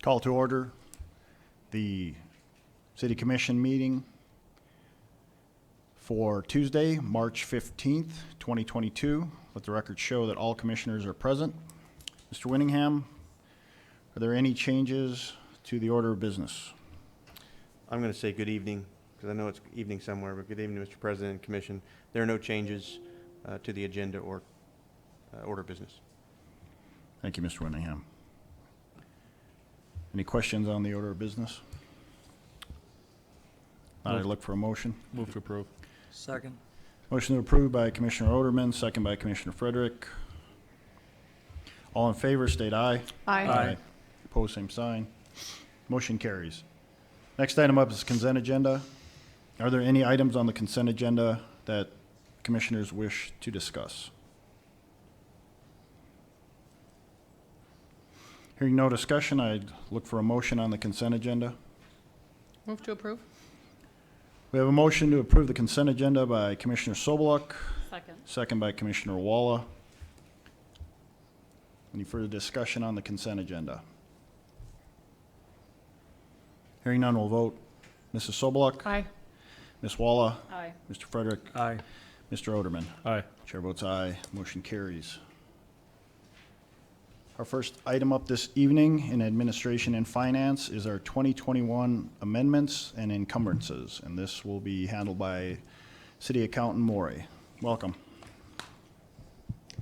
Call to order the City Commission meeting for Tuesday, March 15th, 2022. Let the record show that all commissioners are present. Mr. Winningham, are there any changes to the order of business? I'm going to say good evening, because I know it's evening somewhere, but good evening, Mr. President and Commission. There are no changes to the agenda or order of business. Thank you, Mr. Winningham. Any questions on the order of business? I look for a motion. Move to approve. Second. Motion to approve by Commissioner Oderman, second by Commissioner Frederick. All in favor, state aye. Aye. Opposed, same sign. Motion carries. Next item up is consent agenda. Are there any items on the consent agenda that commissioners wish to discuss? Hearing no discussion, I'd look for a motion on the consent agenda. Move to approve. We have a motion to approve the consent agenda by Commissioner Sobeluk, Second. second by Commissioner Walla. Any further discussion on the consent agenda? Hearing none, we'll vote. Mrs. Sobeluk? Aye. Ms. Walla? Aye. Mr. Frederick? Aye. Mr. Oderman? Aye. Chair votes aye. Motion carries. Our first item up this evening in Administration and Finance is our 2021 Amendments and Encumbrances, and this will be handled by City Accountant Morey. Welcome.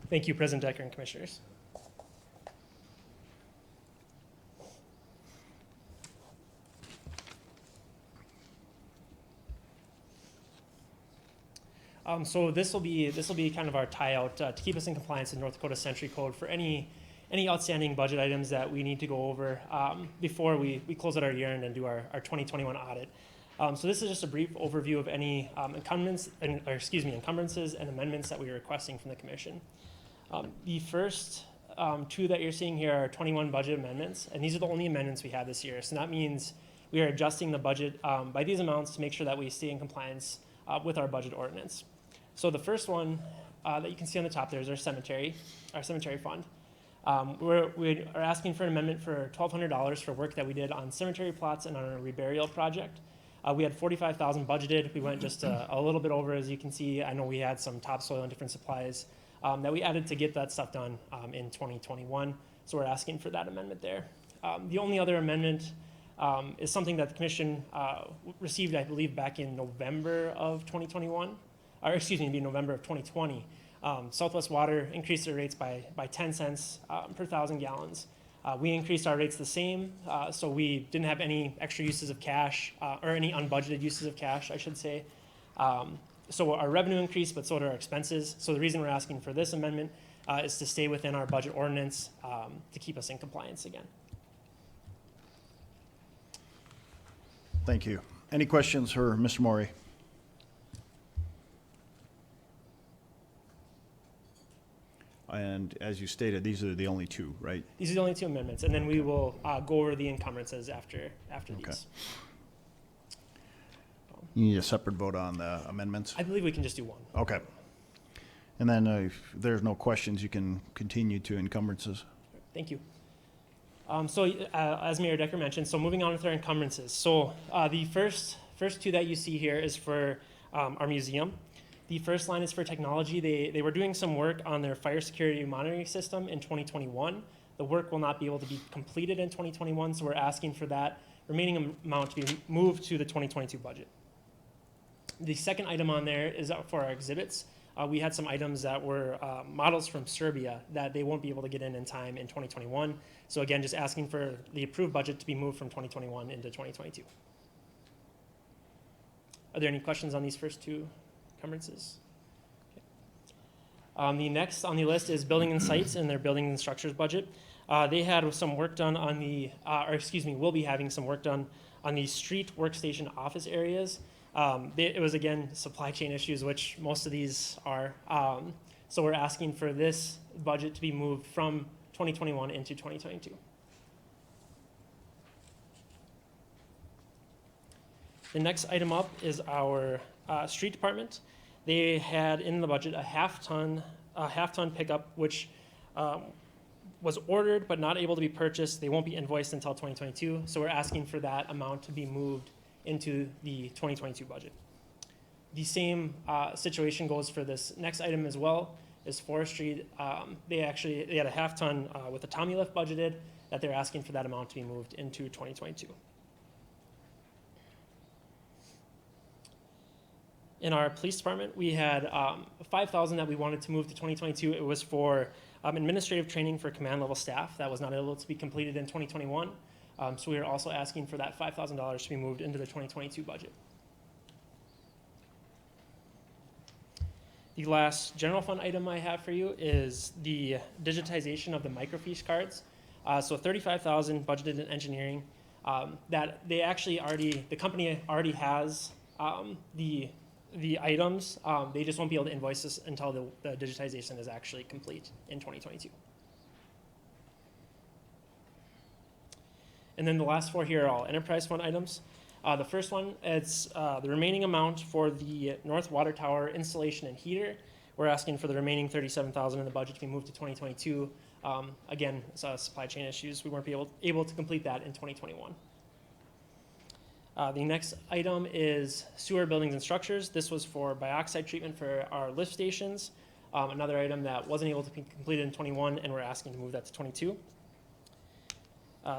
Thank you, President Decker and Commissioners. So this will be kind of our tie out to keep us in compliance with North Dakota Century Code for any outstanding budget items that we need to go over before we close out our year end and do our 2021 audit. So this is just a brief overview of any encumbrances and amendments that we are requesting from the Commission. The first two that you're seeing here are 21 budget amendments, and these are the only amendments we have this year. So that means we are adjusting the budget by these amounts to make sure that we stay in compliance with our budget ordinance. So the first one that you can see on the top there is our cemetery fund. We are asking for an amendment for $1,200 for work that we did on cemetery plots and on a reburial project. We had $45,000 budgeted. We went just a little bit over, as you can see. I know we had some topsoil and different supplies that we added to get that stuff done in 2021. So we're asking for that amendment there. The only other amendment is something that the Commission received, I believe, back in November of 2021, or excuse me, November of 2020. Southwest Water increased their rates by 10 cents per 1,000 gallons. We increased our rates the same, so we didn't have any extra uses of cash, or any unbudgeted uses of cash, I should say. So our revenue increased, but so did our expenses. So the reason we're asking for this amendment is to stay within our budget ordinance to keep us in compliance again. Thank you. Any questions for Mr. Morey? And as you stated, these are the only two, right? These are the only two amendments, and then we will go over the encumbrances after Okay. these. You need a separate vote on the amendments? I believe we can just do one. Okay. And then if there's no questions, you can continue to encumbrances. Thank you. As Mayor Decker mentioned, so moving on with our encumbrances. So the first two that you see here is for our museum. The first line is for technology. They were doing some work on their fire security monitoring system in 2021. The work will not be able to be completed in 2021, so we're asking for that remaining amount to be moved to the 2022 budget. The second item on there is for our exhibits. We had some items that were models from Serbia that they won't be able to get in time in 2021. So again, just asking for the approved budget to be moved from 2021 into 2022. Are there any questions on these first two encumbrances? Okay. The next on the list is building and sites and their building and structures budget. They had some work done on will be having some work done on the street workstation office areas. It was, again, supply chain issues, which most of these are. So we're asking for this budget to be moved from 2021 into 2022. The next item up is our street department. They had in the budget a half ton pickup, which was ordered but not able to be purchased. They won't be invoiced until 2022, so we're asking for that amount to be moved into the 2022 budget. The same situation goes for this next item as well, is forestry. They had a half-ton with a Tommy lift budgeted that they're asking for that amount to be moved into 2022. In our police department, we had $5,000 that we wanted to move to 2022. It was for administrative training for command level staff that was not able to be completed in 2021. So we are also asking for that $5,000 to be moved into the 2022 budget. The last general fund item I have for you is the digitization of the microfiche cards. So $35,000 budgeted in engineering. That they actually the company already has the items. They just won't be able to invoice us until the digitization is actually complete in 2022. And then the last four here are all enterprise fund items. The first one, it's the remaining amount for the North Water Tower installation and heater. We're asking for the remaining $37,000 in the budget to be moved to 2022. Again, supply chain issues. We weren't able to complete that in 2021. The next item is sewer buildings and structures. This was for bioxide treatment for our lift stations. Another item that wasn't able to be completed in 21, and we're asking to move that to 22.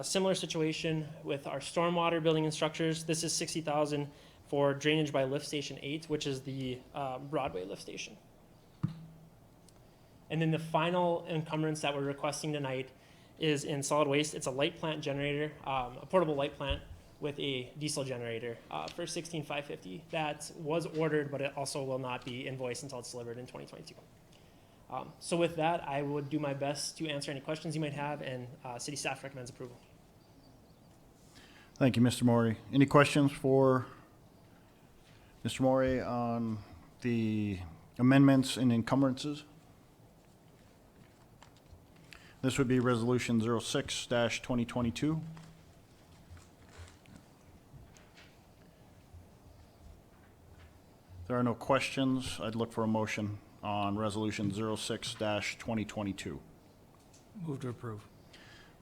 Similar situation with our stormwater building and structures. This is $60,000 for drainage by lift station 8, which is the Broadway lift station. And then the final encumbrance that we're requesting tonight is in solid waste. It's a light plant generator, a portable light plant with a diesel generator for $16,550. That was ordered, but it also will not be invoiced until it's delivered in 2022. So with that, I would do my best to answer any questions you might have, and city staff recommends approval. Thank you, Mr. Maury. Any questions for Mr. Maury on the amendments and encumbrances? This would be Resolution 06-2022. If there are no questions, I'd look for a motion on Resolution 06-2022. Move to approve.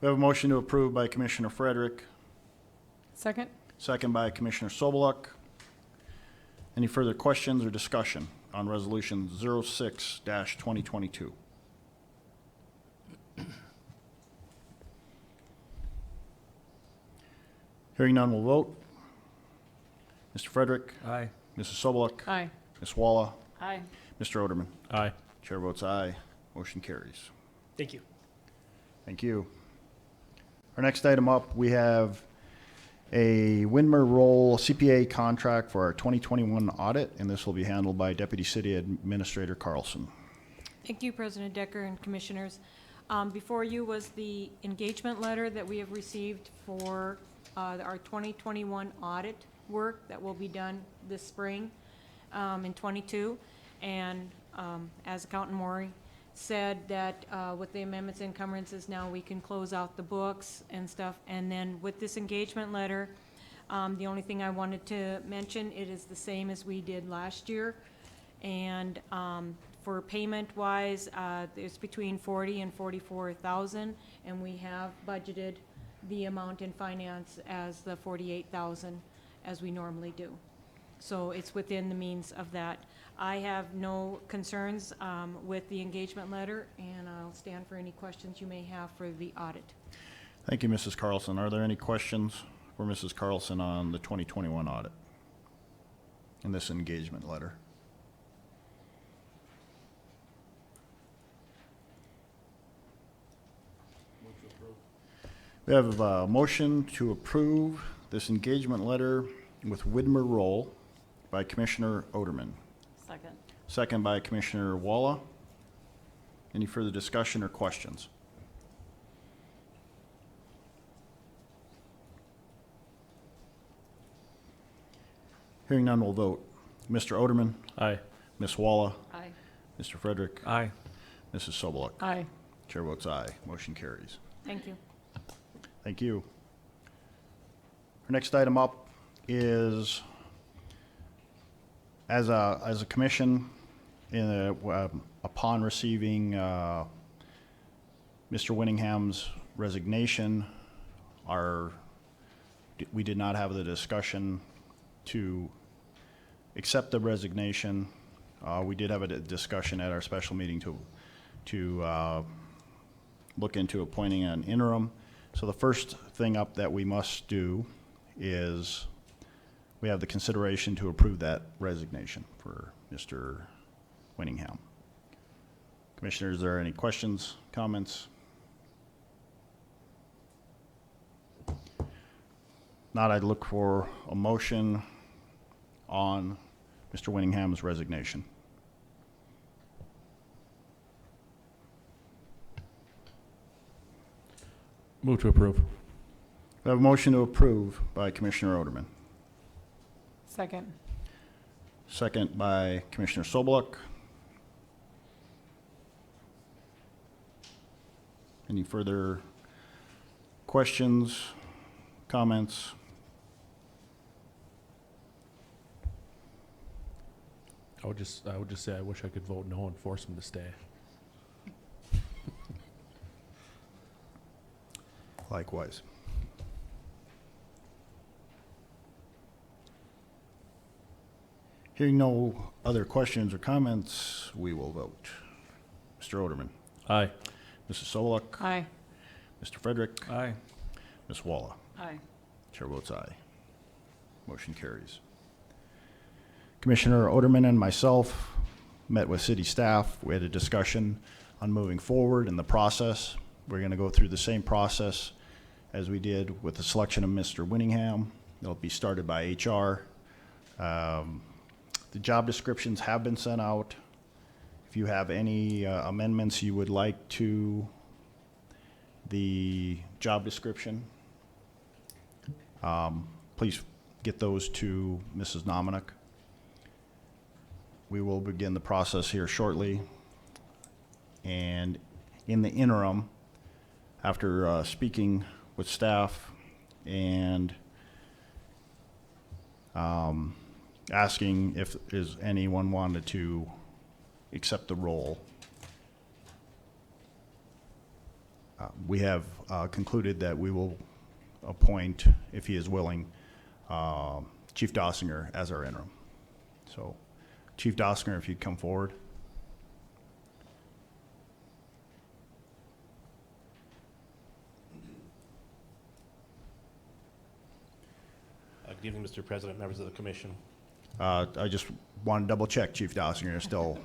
We have a motion to approve by Commissioner Frederick, Second? second by Commissioner Sobeluk. Any further questions or discussion on Resolution 06-2022? Hearing none, we'll vote. Mr. Frederick, Aye. Mrs. Sobeluk, Aye. Ms. Walla, Aye. Mr. Oderman. Aye. Chair votes aye. Motion carries. Thank you. Thank you. Our next item up, we have a Windmer Roll CPA contract for our 2021 audit, and this will be handled by Deputy City Administrator Carlson. Thank you, President Decker and Commissioners. Before you was the engagement letter that we have received for our 2021 audit work that will be done this spring in 22. And as Accountant Maury said, that with the amendments and encumbrances, now we can close out the books and stuff. And then with this engagement letter, the only thing I wanted to mention, it is the same as we did last year. And for payment-wise, it's between 40 and 44,000, and we have budgeted the amount in finance as the 48,000 as we normally do. So it's within the means of that. I have no concerns with the engagement letter, and I'll stand for any questions you may have for the audit. Thank you, Mrs. Carlson. Are there any questions for Mrs. Carlson on the 2021 audit in this engagement letter? We have a motion to approve this engagement letter with Widmer Roll by Commissioner Oderman. Second. Second by Commissioner Walla. Any further discussion or questions? Hearing none, we'll vote. Mr. Oderman, Aye. Ms. Walla, Aye. Mr. Frederick, Aye. Mrs. Sobeluk. Aye. Chair votes aye. Motion carries. Thank you. Thank you. Our next item up is, as a commission, upon receiving, as a commission, Mr. Winningham's resignation, we did not have the discussion to accept the resignation. We did have a discussion at our special meeting to look into appointing an interim. So the first thing up that we must do is we have the consideration to approve that resignation for Mr. Winningham. Commissioners, are there any questions, comments? Not, I'd look for a motion on Mr. Winningham's resignation. Move to approve. We have a motion to approve by Commissioner Oderman, Second. second by Commissioner Sobeluk. Any further questions, comments? I would just say I wish I could vote no and force him to stay. Likewise. Hearing no other questions or comments, we will vote. Mr. Oderman, Aye. Mrs. Sobeluk, Aye. Mr. Frederick, Aye. Ms. Walla. Aye. Chair votes aye. Motion carries. Commissioner Oderman and myself met with city staff. We had a discussion on moving forward in the process. We're going to go through the same process as we did with the selection of Mr. Winningham. It'll be started by HR. The job descriptions have been sent out. If you have any amendments you would like to the job description, please get those to Mrs. Nominuk. We will begin the process here shortly. And in the interim, after speaking with staff and asking if anyone wanted to accept the role, we have concluded that we will appoint, if he is willing, Chief Dossinger as our interim. So, Chief Dossinger, if you'd come forward. Good evening, Mr. President, members of the commission. I just want to double check Chief Dossinger is still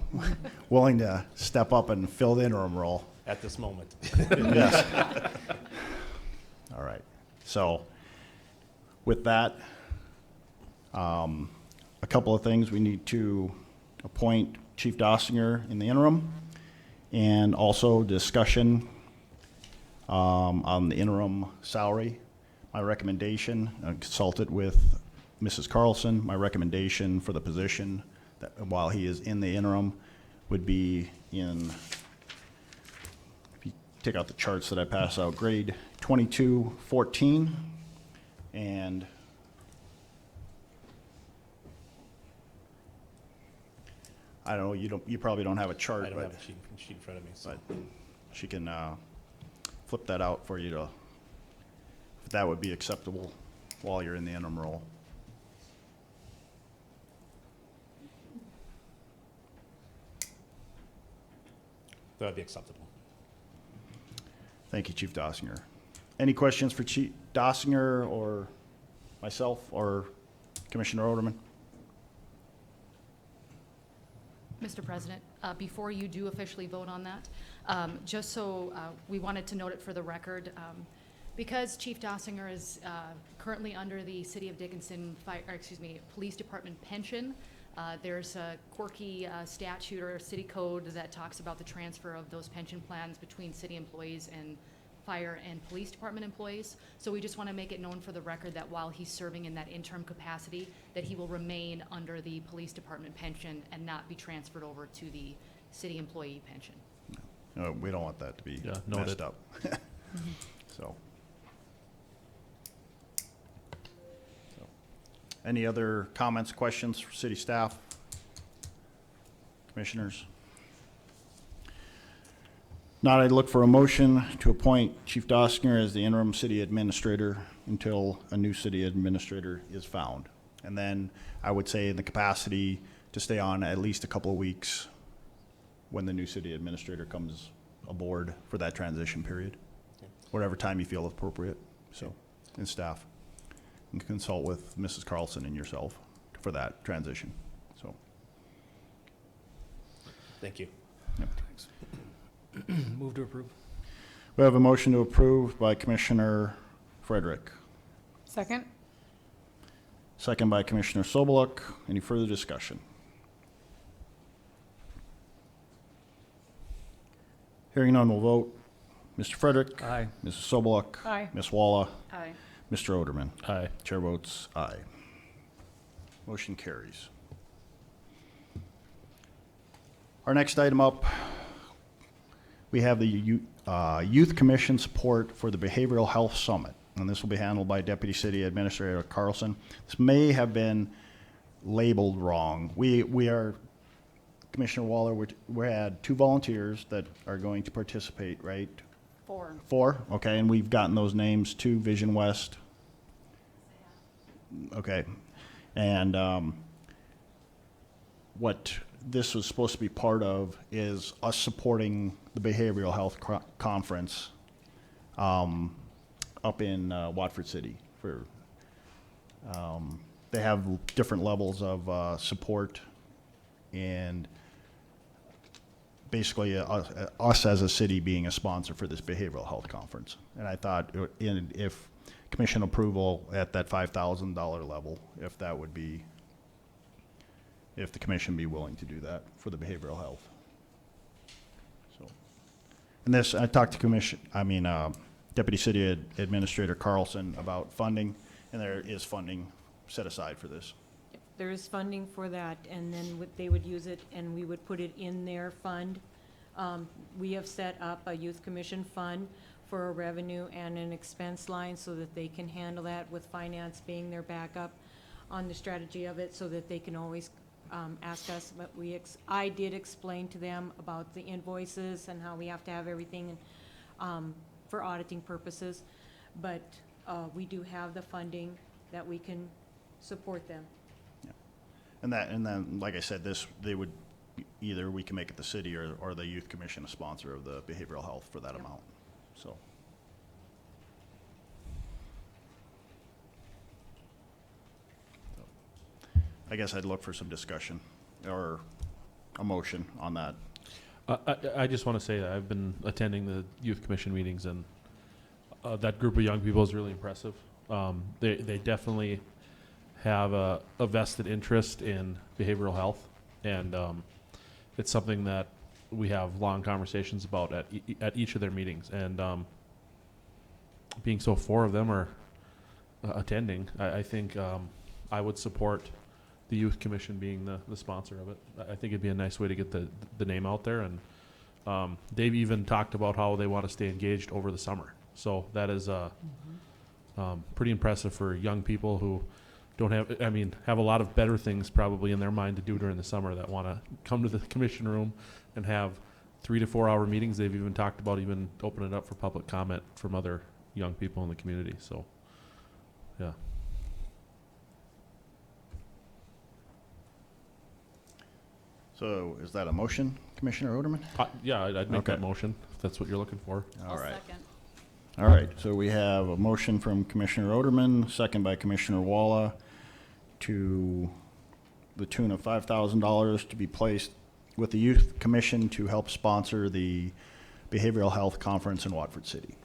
willing to step up and fill the interim role. At this moment. Yes. All right. So with that, a couple of things. We need to appoint Chief Dossinger in the interim, and also discussion on the interim salary. My recommendation, I consulted with Mrs. Carlson, my recommendation for the position that while he is in the interim would be in, if you take out the charts that I pass out, grade 2214, and I don't know, you probably don't have a chart, I don't but have a sheet in front of me, so. but she can flip that out for you to, if that would be acceptable while you're in the interim role. That would be acceptable. Thank you, Chief Dossinger. Any questions for Chief Dossinger or myself or Commissioner Oderman? Mr. President, before you do officially vote on that, just so we wanted to note it for the record, because Chief Dossinger is currently under the City of Dickinson Police Department pension, there's a quirky statute or city code that talks about the transfer of those pension plans between city employees and fire and police department employees. So we just want to make it known for the record that while he's serving in that interim capacity, that he will remain under the police department pension and not be transferred over to the city employee pension. No, we don't want that to be Yeah, messed noted. up. So. Any other comments, questions for city staff? Commissioners? Not, I'd look for a motion to appoint Chief Dossinger as the interim city administrator until a new city administrator is found. And then I would say in the capacity to stay on at least a couple of weeks when the new city administrator comes aboard for that transition period. Whatever time you feel appropriate, so, and staff. And consult with Mrs. Carlson and yourself for that transition, so. Thank you. Yep. Move to approve. We have a motion to approve by Commissioner Frederick, Second? second by Commissioner Sobeluk. Any further discussion? Hearing none, we'll vote. Mr. Frederick. Aye. Mrs. Sobeluk. Aye. Ms. Walla. Aye. Mr. Oderman. Aye. Chair votes aye. Motion carries. Our next item up, we have the Youth Commission support for the Behavioral Health Summit, and this will be handled by Deputy City Administrator Carlson. This may have been labeled wrong. We are, Commissioner Waller, we had 2 volunteers that are going to participate, right? 4. 4, okay, and we've gotten those names to Vision West. Okay, and what this was supposed to be part of is us supporting the behavioral health conference up in Watford City. For they have different levels of support, and basically us as a city being a sponsor for this behavioral health conference. And I thought if commission approval at that $5,000 level, if that would be, if the commission be willing to do that for the behavioral health. So, and this, I talked to Deputy City Administrator Carlson about funding, and there is funding set aside for this. There is funding for that, and then they would use it, and we would put it in their fund. We have set up a youth commission fund for a revenue and an expense line so that they can handle that, with finance being their backup on the strategy of it, so that they can always ask us. But I did explain to them about the invoices and how we have to have everything for auditing purposes. But we do have the funding that we can support them. And then, like I said, they would, either we can make it the city or the youth commission a sponsor of the behavioral health for that amount, so. I guess I'd look for some discussion or a motion on that. I just want to say that I've been attending the youth commission meetings, and that group of young people is really impressive. They definitely have a vested interest in behavioral health, and it's something that we have long conversations about at each of their meetings. And being so 4 of them are attending, I think I would support the youth commission being the sponsor of it. I think it'd be a nice way to get the name out there, and they've even talked about how they want to stay engaged over the summer. So that is pretty impressive for young people who don't have a lot of better things probably in their mind to do during the summer, that want to come to the commission room and have 3 to 4 hour meetings. They've even talked about even opening it up for public comment from other young people in the community. So, yeah. So is that a motion, Commissioner Oderman? Yeah, I'd make that Okay. motion if that's what you're looking for. All right. Second. All right, so we have a motion from Commissioner Oderman, second by Commissioner Walla, to the tune of $5,000 to be placed with the Youth Commission to help sponsor the Behavioral Health Conference in Watford City,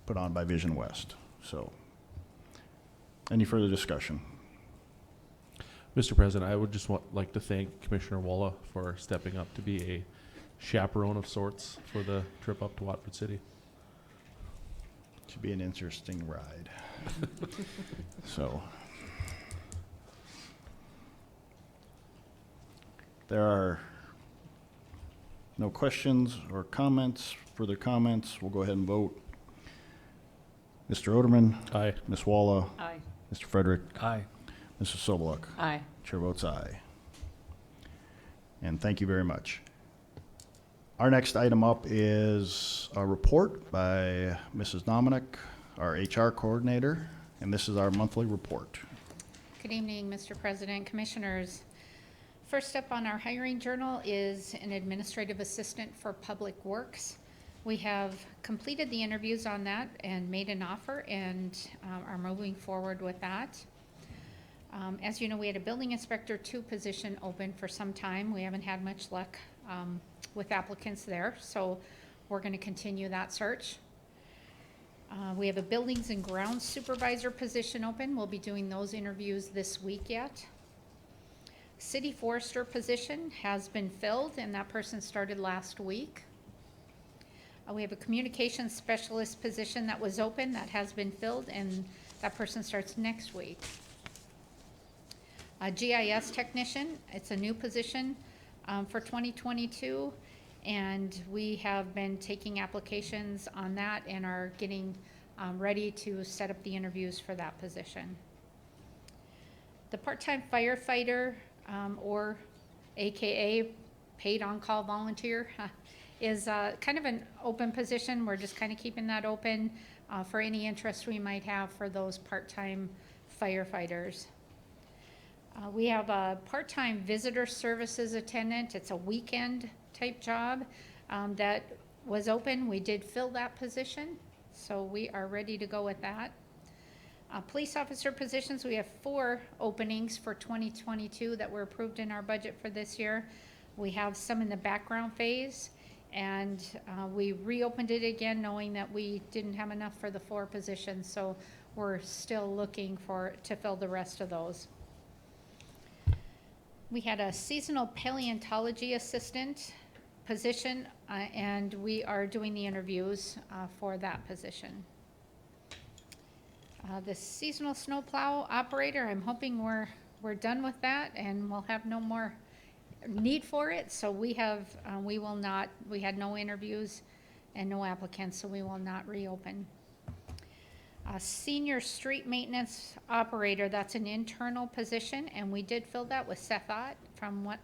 put on by Vision West. So, any further discussion? Mr. President, I would just like to thank Commissioner Walla for stepping up to be a chaperone of sorts for the trip up to Watford City. Should be an interesting ride. So, there are no questions or comments, further comments. We'll go ahead and vote. Mr. Oderman, Aye. Ms. Walla, Aye. Mr. Frederick, Aye. Mrs. Sobeluk. Aye. Chair votes aye. And thank you very much. Our next item up is a report by Mrs. Dominic, our HR coordinator, and this is our monthly report. Good evening, Mr. President, Commissioners. First up on our hiring journal is an administrative assistant for Public Works. We have completed the interviews on that and made an offer and are moving forward with that. As you know, we had a building inspector 2 position open for some time. We haven't had much luck with applicants there, so we're going to continue that search. We have a buildings and grounds supervisor position open. We'll be doing those interviews this week yet. City forester position has been filled, and that person started last week. We have a communications specialist position that was open that has been filled, and that person starts next week. A GIS technician, it's a new position for 2022, and we have been taking applications on that and are getting ready to set up the interviews for that position. The part-time firefighter, or AKA paid on-call volunteer, is kind of an open position. We're just kind of keeping that open for any interest we might have for those part-time firefighters. We have a part-time visitor services attendant. It's a weekend type job that was open. We did fill that position, so we are ready to go with that. Police officer positions, we have 4 openings for 2022 that were approved in our budget for this year. We have some in the background phase, and we reopened it again knowing that we didn't have enough for the 4 positions, so we're still looking to fill the rest of those. We had a seasonal paleontology assistant position, and we are doing the interviews for that position. The seasonal snowplow operator, I'm hoping we're done with that and we'll have no more need for it. So we had no interviews and no applicants, so we will not reopen. Senior street maintenance operator, that's an internal position, and we did fill that with Seth Ott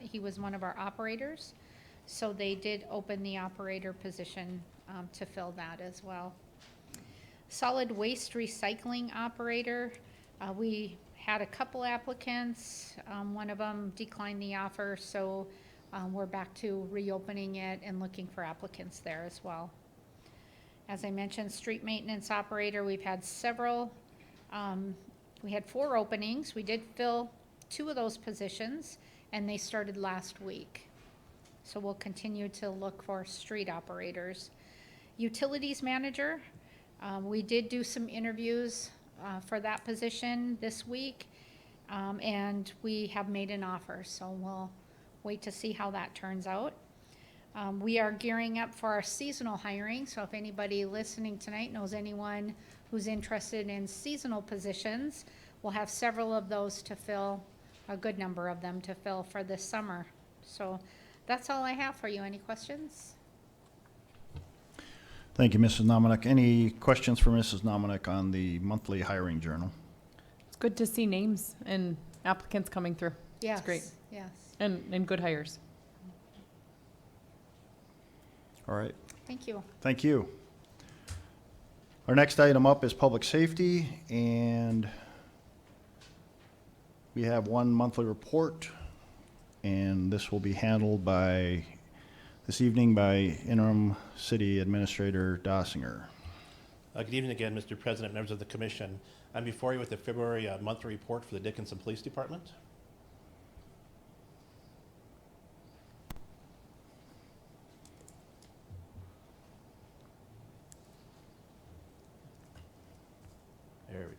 he was one of our operators. So they did open the operator position to fill that as well. Solid waste recycling operator, we had a couple applicants. One of them declined the offer, so we're back to reopening it and looking for applicants there as well. As I mentioned, street maintenance operator, we've had several. We had 4 openings. We did fill 2 of those positions, and they started last week. So we'll continue to look for street operators. Utilities manager, we did do some interviews for that position this week, and we have made an offer, so we'll wait to see how that turns out. We are gearing up for our seasonal hiring, so if anybody listening tonight knows anyone who's interested in seasonal positions, we'll have several of those to fill, a good number of them to fill for this summer. So that's all I have for you. Any questions? Thank you, Mrs. Nominick. Any questions for Mrs. Nominick on the monthly hiring journal? It's good to see names and applicants coming through. Yes. great. Yes. And good hires. All right. Thank you. Thank you. Our next item up is public safety, and we have one monthly report, and this will be handled this evening by Interim City Administrator Dossinger. Good evening again, Mr. President, members of the Commission. I'm before you with the February monthly report for the Dickinson Police Department. There we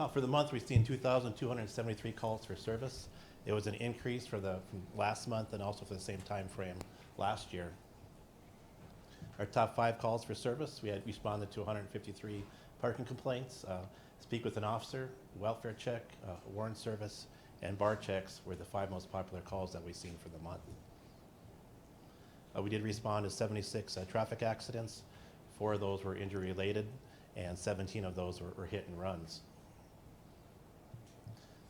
go. For the month, we've seen 2,273 calls for service. It was an increase from last month and also for the same time frame last year. Our top 5 calls for service, we had responded to 153 parking complaints, speak with an officer, welfare check, warrant service, and bar checks were the 5 most popular calls that we've seen for the month. We did respond to 76 traffic accidents. 4 of those were injury related, and 17 of those were hit and runs.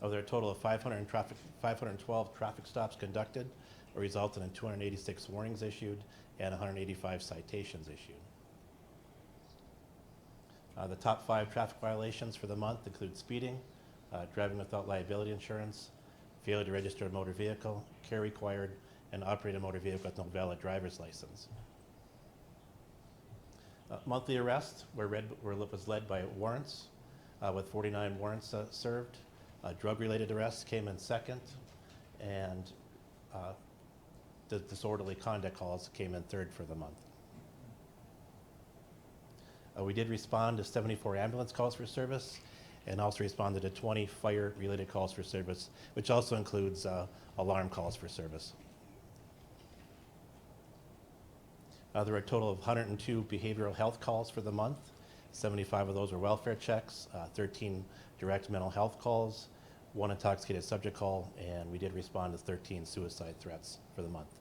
There are a total of 512 traffic stops conducted. resulted in 286 warnings issued and 185 citations issued. The top 5 traffic violations for the month include speeding, driving without liability insurance, failure to register a motor vehicle, care required, and operate a motor vehicle with no valid driver's license. Monthly arrests was led by warrants, with 49 warrants served. Drug-related arrests came in second, and the disorderly conduct calls came in third for the month. We did respond to 74 ambulance calls for service and also responded to 20 fire-related calls for service, which also includes alarm calls for service. There were a total of 102 behavioral health calls for the month. 75 of those were welfare checks, 13 direct mental health calls, 1 intoxicated subject call, and we did respond to 13 suicide threats for the month.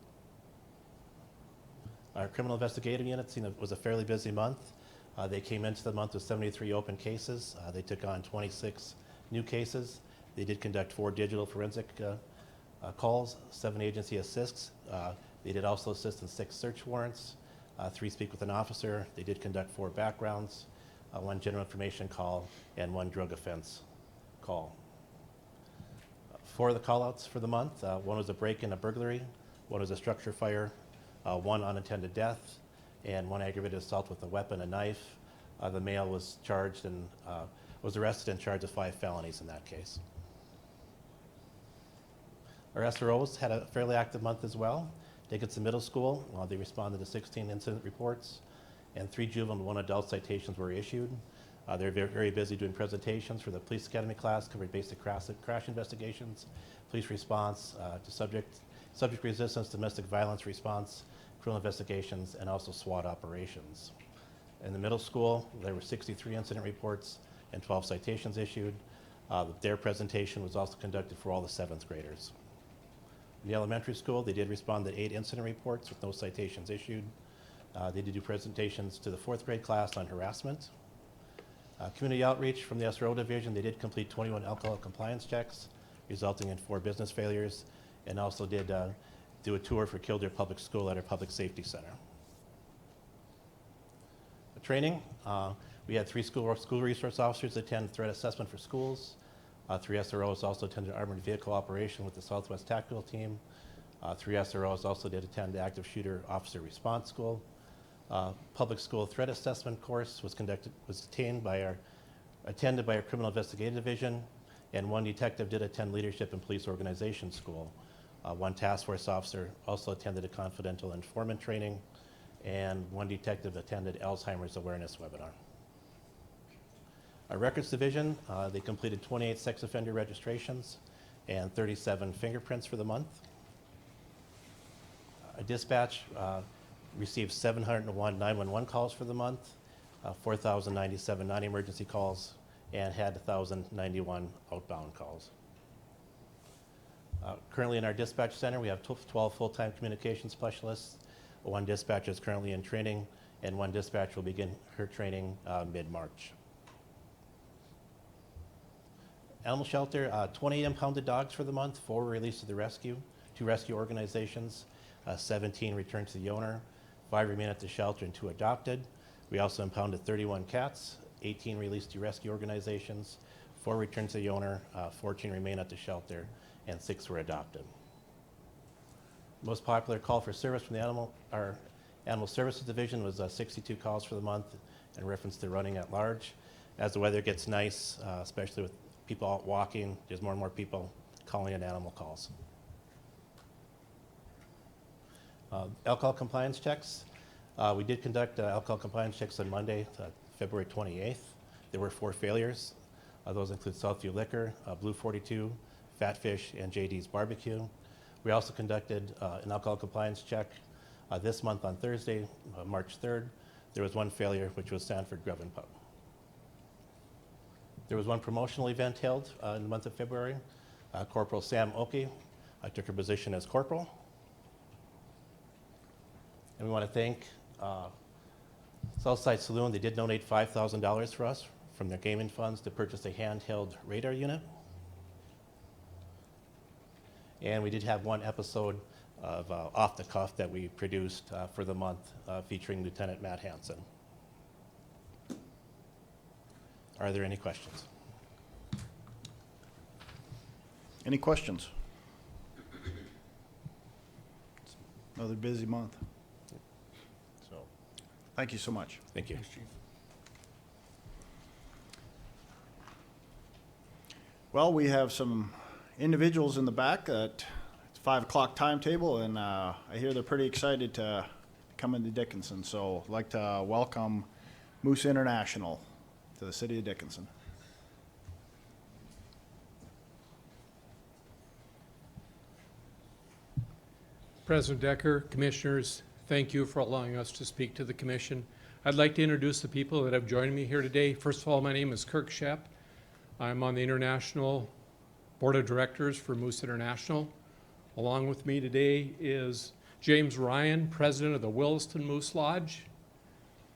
Our criminal investigative unit was a fairly busy month. They came into the month with 73 open cases. They took on 26 new cases. They did conduct 4 digital forensic calls, 7 agency assists. They did also assist in 6 search warrants, 3 speak with an officer. They did conduct 4 backgrounds, 1 general information call, and 1 drug offense call. 4 of the callouts for the month, 1 was a break-in, a burglary, 1 was a structure fire, 1 unattended death, and 1 aggravated assault with a weapon, a knife. The male was charged and was arrested and charged with 5 felonies in that case. Our SROs had a fairly active month as well. Dickinson Middle School, they responded to 16 incident reports, and 3 juvenile and 1 adult citations were issued. They're very busy doing presentations for the police academy class, covering basic crash investigations, police response to subject resistance, domestic violence response, criminal investigations, and also SWAT operations. In the middle school, there were 63 incident reports and 12 citations issued. Their presentation was also conducted for all the 7th graders. In the elementary school, they did respond to 8 incident reports with no citations issued. They did do presentations to the 4th grade class on harassment. Community outreach from the SRO division, they did complete 21 alcohol compliance checks, resulting in 4 business failures, and also did do a tour for Kildare Public School at our Public Safety Center. Training, we had 3 school resource officers attend threat assessment for schools. 3 SROs also attended armored vehicle operation with the Southwest Tactical Team. 3 SROs also did attend the active shooter officer response school. Public school threat assessment course was attended by our criminal investigative division, and 1 detective did attend leadership and police organization school. 1 task force officer also attended a confidential informant training, and 1 detective attended Alzheimer's awareness webinar. Our records division, they completed 28 sex offender registrations and 37 fingerprints for the month. Our dispatch received 701 911 calls for the month, 4,097 non-emergency calls, and had 1,091 outbound calls. Currently in our dispatch center, we have 12 full-time communication specialists. 1 dispatcher is currently in training, and 1 dispatcher will begin her training mid-March. Animal shelter, 28 impounded dogs for the month, 4 were released to the rescue, 2 rescue organizations, 17 returned to the owner, 5 remain at the shelter and 2 adopted. We also impounded 31 cats, 18 released to rescue organizations, 4 returned to the owner, 14 remain at the shelter, and 6 were adopted. Most popular call for service from our Animal Services Division was 62 calls for the month in reference to running at large. As the weather gets nice, especially with people out walking, there's more and more people calling in animal calls. Alcohol compliance checks. We did conduct alcohol compliance checks on Monday, February 28th. There were 4 failures. Those include Southview Liquor, Blue 42, Fatfish, and JD's Barbecue. We also conducted an alcohol compliance check this month on Thursday, March 3rd. There was 1 failure, which was Sanford Grove and Pub. There was 1 promotional event held in the month of February. Corporal Sam Oki took her position as corporal. And we want to thank Southside Saloon. They did donate $5,000 for us from their gaming funds to purchase a handheld radar unit. And we did have 1 episode off the cuff that we produced for the month featuring Lieutenant Matt Hansen. Are there any questions? Any questions? Another busy month. So, Thank you so much. thank you. Well, we have some individuals in the back at 5 o'clock timetable, and I hear they're pretty excited to come into Dickinson. So I'd like to welcome Moose International to the city of Dickinson. President Decker, Commissioners, thank you for allowing us to speak to the Commission. I'd like to introduce the people that have joined me here today. First of all, my name is Kirk Shep. I'm on the International Board of Directors for Moose International. Along with me today is James Ryan, President of the Williston Moose Lodge,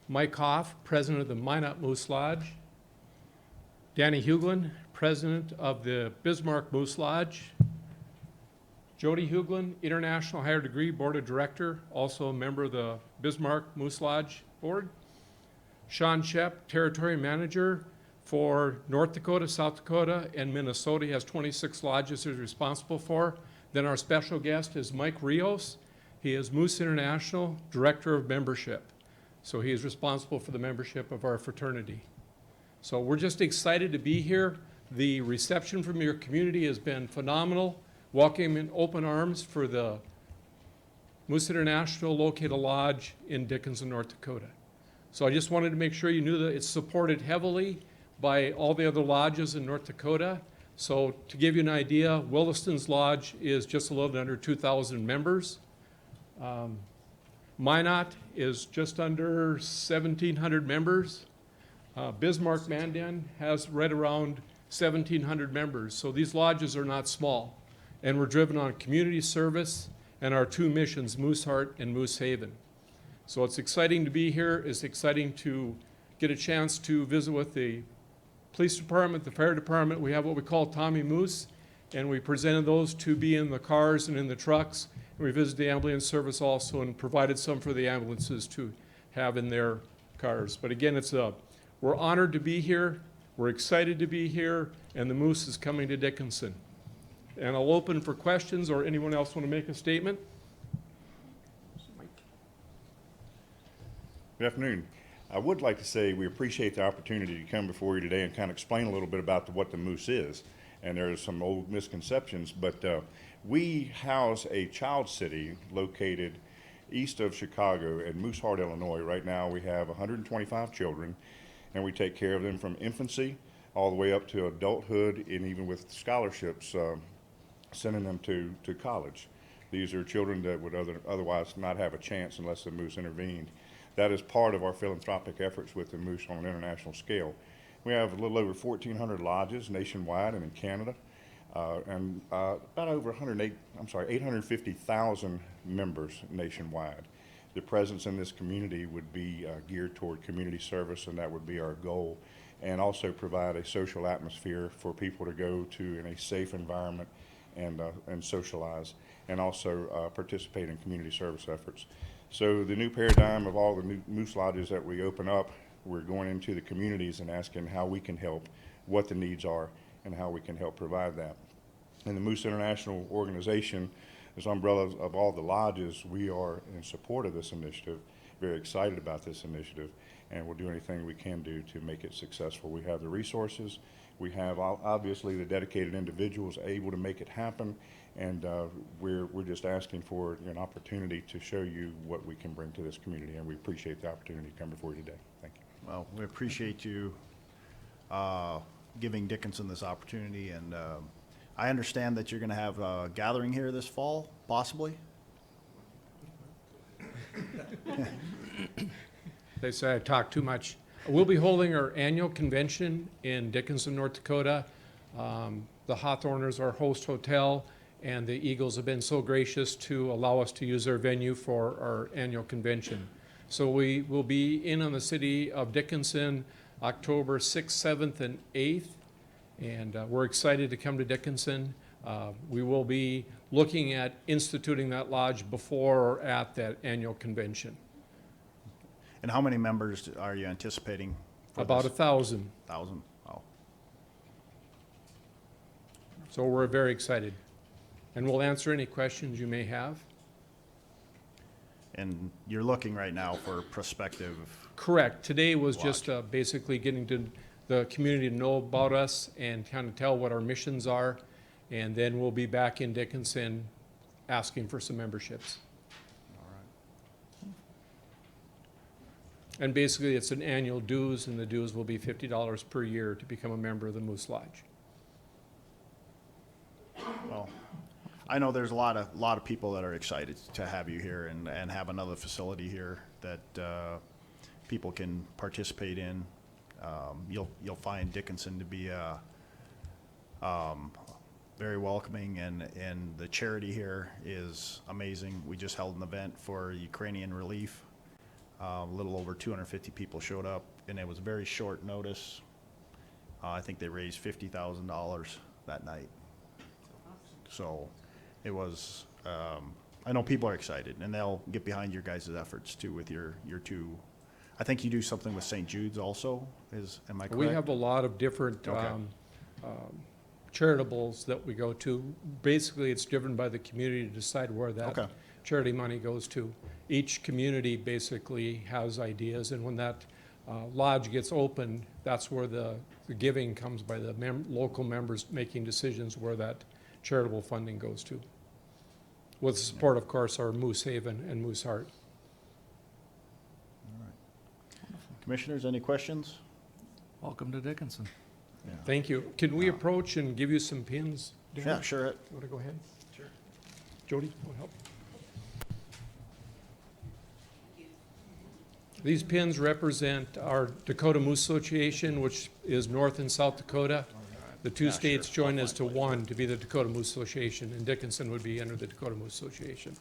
Mike Hoff, President of the Minot Moose Lodge, Danny Huglin, President of the Bismarck Moose Lodge, Jody Huglin, International Higher Degree Board of Director, also a member of the Bismarck Moose Lodge Board, Sean Shep, Territory Manager for North Dakota, South Dakota, and Minnesota. He has 26 lodges he's responsible for. Then our special guest is Mike Rios. He is Moose International Director of Membership. So he is responsible for the membership of our fraternity. So we're just excited to be here. The reception from your community has been phenomenal. Welcome in open arms for the Moose International located lodge in Dickinson, North Dakota. So I just wanted to make sure you knew that it's supported heavily by all the other lodges in North Dakota. So to give you an idea, Williston's lodge is just a little under 2,000 members. Minot is just under 1,700 members. Bismarck Mandan has right around 1,700 members. So these lodges are not small. And we're driven on community service and our two missions, Moose Heart and Moose Haven. So it's exciting to be here. It's exciting to get a chance to visit with the police department, the fire department. We have what we call Tommy Moose, and we presented those to be in the cars and in the trucks. And we visited the ambulance service also and provided some for the ambulances to have in their cars. But again, we're honored to be here. We're excited to be here, and the Moose is coming to Dickinson. And I'll open for questions, or anyone else want to make a statement? Good afternoon. I would like to say we appreciate the opportunity to come before you today and kind of explain a little bit about what the Moose is. And there are some old misconceptions, but we house a child city located east of Chicago in Moose Heart, Illinois. Right now we have 125 children, and we take care of them from infancy all the way up to adulthood, and even with scholarships, sending them to college. These are children that would otherwise not have a chance unless the Moose intervened. That is part of our philanthropic efforts with the Moose on an international scale. We have a little over 1,400 lodges nationwide and in Canada, and about over 850,000 members nationwide. The presence in this community would be geared toward community service, and that would be our goal, and also provide a social atmosphere for people to go to in a safe environment and socialize, and also participate in community service efforts. So the new paradigm of all the new Moose Lodges that we open up, we're going into the communities and asking how we can help, what the needs are, and how we can help provide that. And the Moose International organization, as umbrella of all the lodges, we are in support of this initiative, very excited about this initiative, and we'll do anything we can do to make it successful. We have the resources, we have obviously the dedicated individuals able to make it happen, and we're just asking for an opportunity to show you what we can bring to this community, and we appreciate the opportunity to come before you today. Thank you. Well, we appreciate you giving Dickinson this opportunity, and I understand that you're going to have a gathering here this fall, possibly? They say I talk too much. We'll be holding our annual convention in Dickinson, North Dakota. The Hawthorne is our host hotel, and the Eagles have been so gracious to allow us to use their venue for our annual convention. So we will be in on the city of Dickinson October 6th, 7th, and 8th, and we're excited to come to Dickinson. We will be looking at instituting that lodge before or at that annual convention. And how many members are you anticipating? For About this? 1,000. 1,000? Oh, So we're very excited. And we'll answer any questions you may have. and you're looking right now for prospective, Correct. Today was just basically getting to the community to know about us and kind of tell what our missions are. And then we'll be back in Dickinson asking for some memberships. all right. And basically, it's an annual dues, and the dues will be $50 per year to become a member of the Moose Lodge. Well, I know there's a lot of people that are excited to have you here and have another facility here that people can participate in. You'll find Dickinson to be very welcoming, and the charity here is amazing. We just held an event for Ukrainian relief. A little over 250 people showed up, and it was very short notice. I think they raised $50,000 that night. So it was, I know people are excited, and they'll get behind your guys' efforts too with your two. I think you do something with St. Jude's also, am I correct? We have a lot of different Okay. charitables that we go to. Basically, it's driven by the community to decide where that Okay. charity money goes to. Each community basically has ideas, and when that lodge gets opened, that's where the giving comes by the local members making decisions where that charitable funding goes to. With support, of course, our Moose Haven and Moose Heart. Commissioners, any questions? Welcome to Dickinson. Thank you. Can we approach and give you some pins? Darren? Yeah, sure. You want to go ahead? Sure. Jody, will help. These pins represent our Dakota Moose Association, which is North and South Dakota. The two states join as to one to be the Dakota Moose Association, and Dickinson would be under the Dakota Moose Association.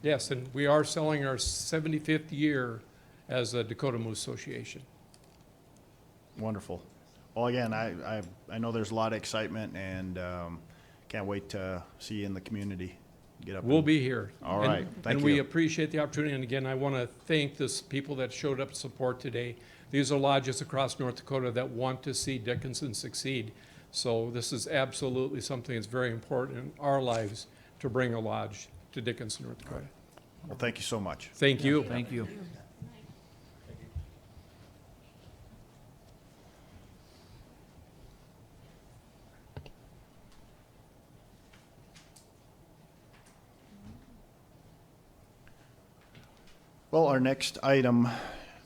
Yes, and we are selling our 75th year as a Dakota Moose Association. Wonderful. Well, again, I know there's a lot of excitement, and can't wait to see you in the community. Get up. We'll and- be here. All And- right. Thank And we you. appreciate the opportunity. And again, I want to thank this people that showed up to support today. These are lodges across North Dakota that want to see Dickinson succeed. So this is absolutely something that's very important in our lives to bring a lodge to Dickinson, North Dakota. Well, thank you so much. Thank you. Thank you. Well, our next item,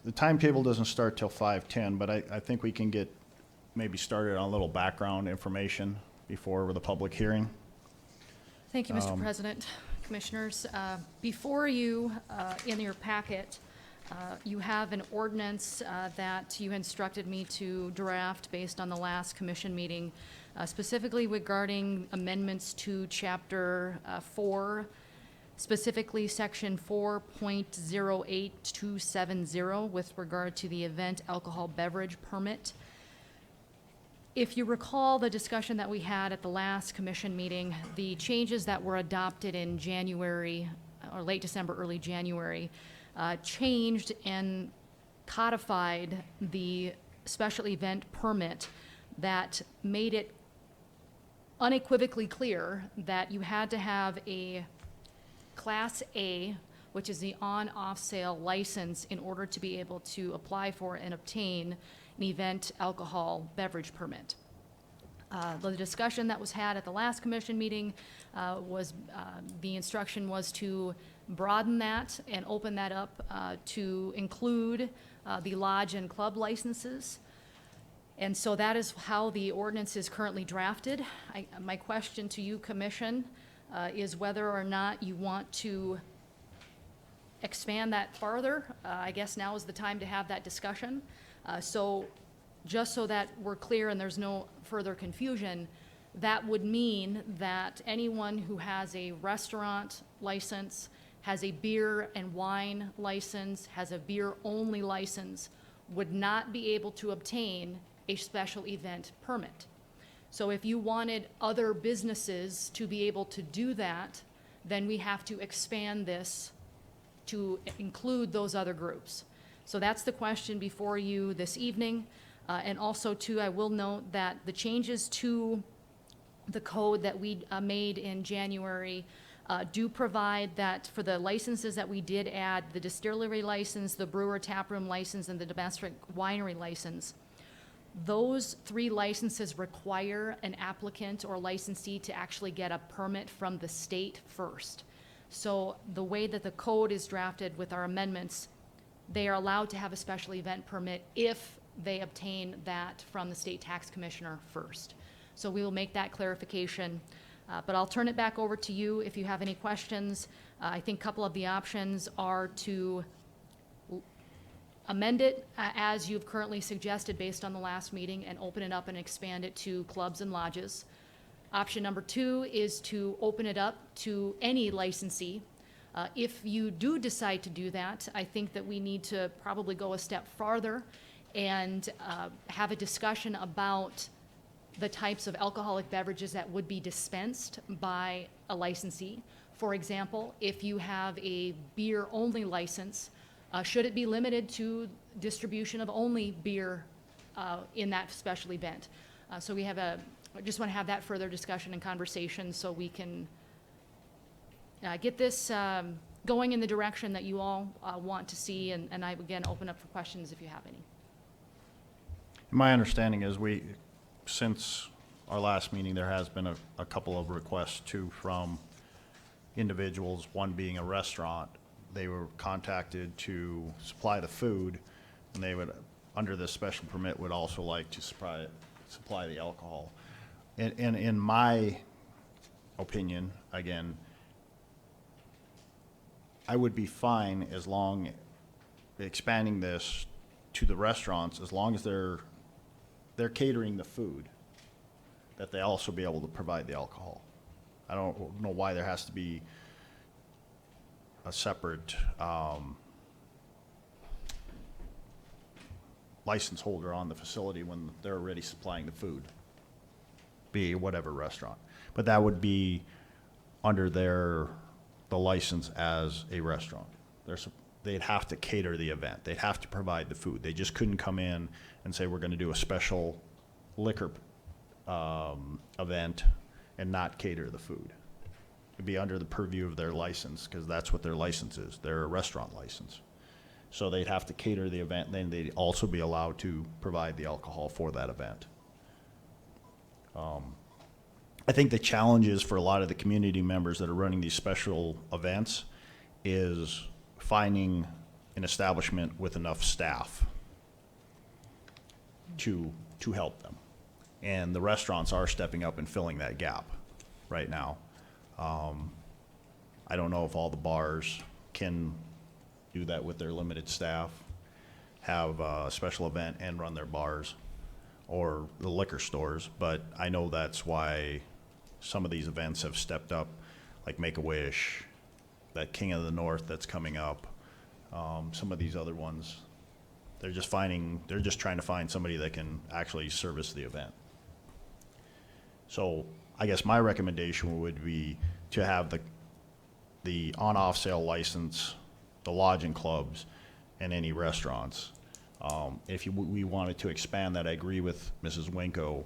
the timetable doesn't start till 5:10, but I think we can get maybe started on a little background information before the public hearing. Thank you, Mr. President, Commissioners. Before you, in your packet, you have an ordinance that you instructed me to draft based on the last commission meeting, specifically regarding amendments to Chapter 4, specifically Section 4.08270 with regard to the event alcohol beverage permit. If you recall the discussion that we had at the last commission meeting, the changes that were adopted in January, or late December, early January, changed and codified the special event permit that made it unequivocally clear that you had to have a Class A, which is the on-off sale license, in order to be able to apply for and obtain an event alcohol beverage permit. The discussion that was had at the last commission meeting was, the instruction was to broaden that and open that up to include the lodge and club licenses. And so that is how the ordinance is currently drafted. My question to you, Commission, is whether or not you want to expand that farther. I guess now is the time to have that discussion. So just so that we're clear and there's no further confusion, that would mean that anyone who has a restaurant license, has a beer and wine license, has a beer-only license, would not be able to obtain a special event permit. So if you wanted other businesses to be able to do that, then we have to expand this to include those other groups. So that's the question before you this evening. And also too, I will note that the changes to the code that we made in January do provide that for the licenses that we did add, the distillery license, the brewer taproom license, and the domestic winery license, those 3 licenses require an applicant or licensee to actually get a permit from the state first. So the way that the code is drafted with our amendments, they are allowed to have a special event permit if they obtain that from the state tax commissioner first. So we will make that clarification. But I'll turn it back over to you if you have any questions. I think a couple of the options are to amend it as you've currently suggested based on the last meeting and open it up and expand it to clubs and lodges. Option number 2 is to open it up to any licensee. If you do decide to do that, I think that we need to probably go a step farther and have a discussion about the types of alcoholic beverages that would be dispensed by a licensee. For example, if you have a beer-only license, should it be limited to distribution of only beer in that special event? So we have I just want to have that further discussion and conversation so we can get this going in the direction that you all want to see. And I, again, open up for questions if you have any. My understanding is since our last meeting, there has been a couple of requests too from individuals, one being a restaurant. They were contacted to supply the food, and they would, under this special permit, would also like to supply the alcohol. And in my opinion, again, I would be fine as long expanding this to the restaurants, as long as they're catering the food, that they also be able to provide the alcohol. I don't know why there has to be a separate license holder on the facility when they're already supplying the food, be whatever restaurant. But that would be under the license as a restaurant. They'd have to cater the event. They'd have to provide the food. They just couldn't come in and say, we're going to do a special liquor event and not cater the food. It'd be under the purview of their license, because that's what their license is. They're a restaurant license. So they'd have to cater the event, and then they'd also be allowed to provide the alcohol for that event. I think the challenges for a lot of the community members that are running these special events is finding an establishment with enough staff to help them. And the restaurants are stepping up and filling that gap right now. I don't know if all the bars can do that with their limited staff, have a special event and run their bars, or the liquor stores, but I know that's why some of these events have stepped up, like Make-A-Wish, that King of the North that's coming up, some of these other ones. They're just trying to find somebody that can actually service the event. So I guess my recommendation would be to have the on-off sale license, the lodging clubs, and any restaurants. If we wanted to expand that, I agree with Mrs. Winko.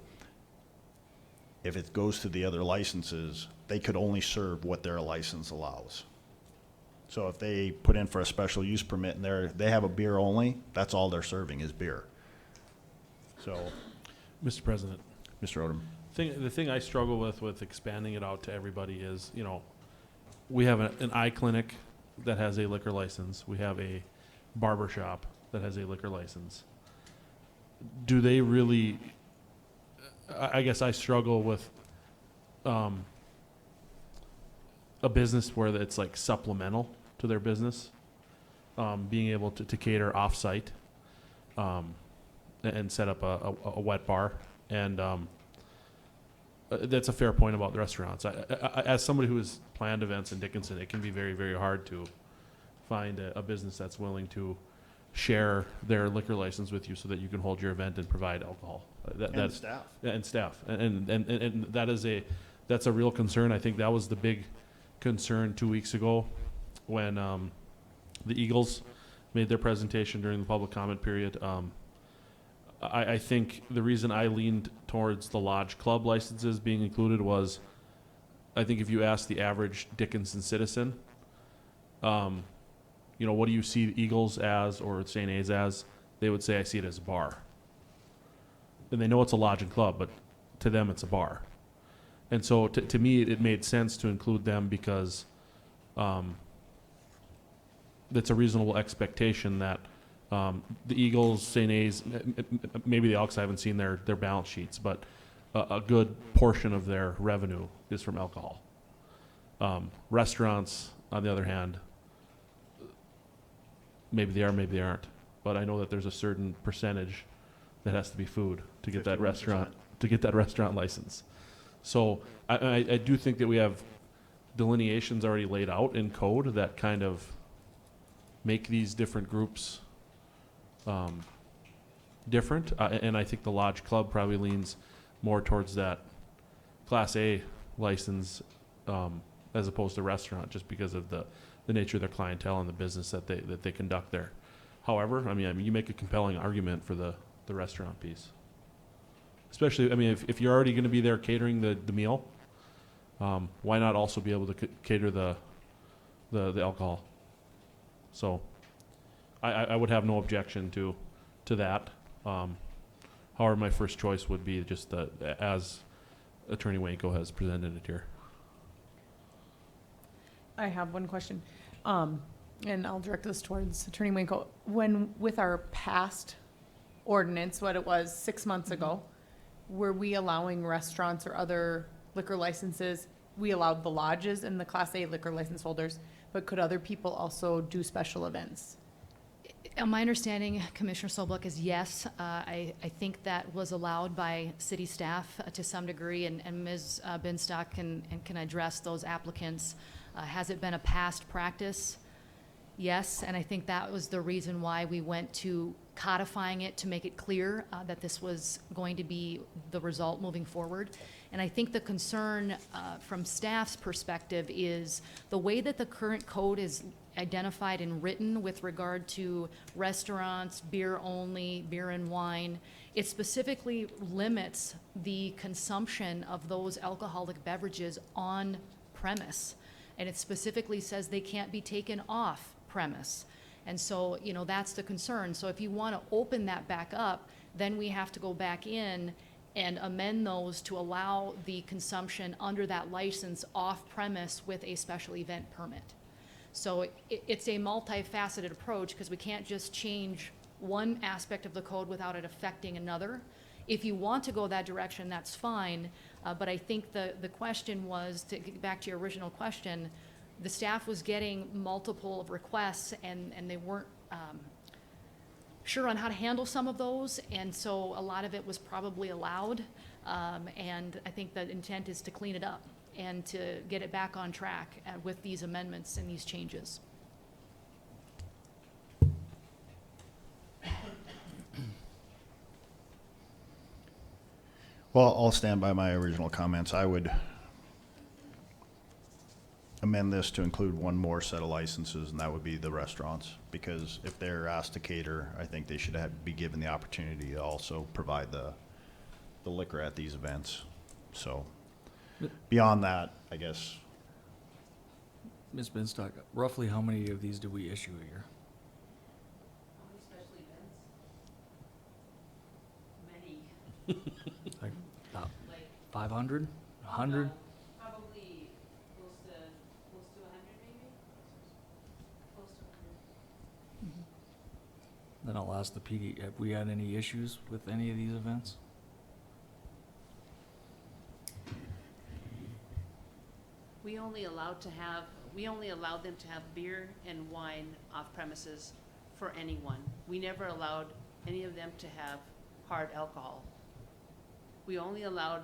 If it goes to the other licenses, they could only serve what their license allows. So if they put in for a special use permit and they have a beer only, that's all they're serving is beer. So, Mr. President, Mr. Odom. the thing I struggle with expanding it out to everybody is, we have an eye clinic that has a liquor license. We have a barber shop that has a liquor license. Do they really, I guess I struggle with a business where it's like supplemental to their business, being able to cater off-site and set up a wet bar. And that's a fair point about the restaurants. I, as somebody who has planned events in Dickinson, it can be very, very hard to find a business that's willing to share their liquor license with you so that you can hold your event and provide alcohol. And staff. And staff. And that's a real concern. I think that was the big concern 2 weeks ago when the Eagles made their presentation during the public comment period. I think the reason I leaned towards the lodge club licenses being included was, I think if you ask the average Dickinson citizen, what do you see the Eagles as or St. A's as? They would say, I see it as a bar. And they know it's a lodge and club, but to them it's a bar. And so to me, it made sense to include them because that's a reasonable expectation that the Eagles, St. A's, maybe the Elks, I haven't seen their balance sheets, but a good portion of their revenue is from alcohol. Restaurants, on the other hand, maybe they are, maybe they aren't. But I know that there's a certain percentage that has to be food to get that 51%. restaurant license. So I do think that we have delineations already laid out in code that kind of make these different groups different. And I think the lodge club probably leans more towards that Class A license as opposed to restaurant, just because of the nature of their clientele and the business that they conduct there. However, I mean, you make a compelling argument for the restaurant piece. Especially, I mean, if you're already going to be there catering the meal, why not also be able to cater the alcohol? So I would have no objection to that. However, my first choice would be just as Attorney Wanko has presented it here. I have one question, and I'll direct this towards Attorney Winkle. When, with our past ordinance, what it was 6 months ago, were we allowing restaurants or other liquor licenses? We allowed the lodges and the Class A liquor license holders, but could other people also do special events? My understanding, Commissioner Sobluck, is yes. I think that was allowed by city staff to some degree, and Ms. Binstock can address those applicants. Has it been a past practice? Yes, and I think that was the reason why we went to codifying it to make it clear that this was going to be the result moving forward. And I think the concern from staff's perspective is the way that the current code is identified and written with regard to restaurants, beer only, beer and wine. It specifically limits the consumption of those alcoholic beverages on premise. And it specifically says they can't be taken off premise. And so, that's the concern. So if you want to open that back up, then we have to go back in and amend those to allow the consumption under that license off premise with a special event permit. So it's a multifaceted approach because we can't just change one aspect of the code without it affecting another. If you want to go that direction, that's fine. But I think the question was, to get back to your original question, the staff was getting multiple requests and they weren't sure on how to handle some of those. And so a lot of it was probably allowed. And I think the intent is to clean it up and to get it back on track with these amendments and these changes. Well, I'll stand by my original comments. I would amend this to include one more set of licenses, and that would be the restaurants. Because if they're asked to cater, I think they should be given the opportunity to also provide the liquor at these events. So beyond that, I guess. Ms. Binstock, roughly how many of these do we issue a year? Like about 500, 100? Probably close to 100 maybe? Close to 100. Then I'll ask the PD, have we had any issues with any of these events? We only allowed them to have beer and wine off premises for anyone. We never allowed any of them to have hard alcohol. We only allowed,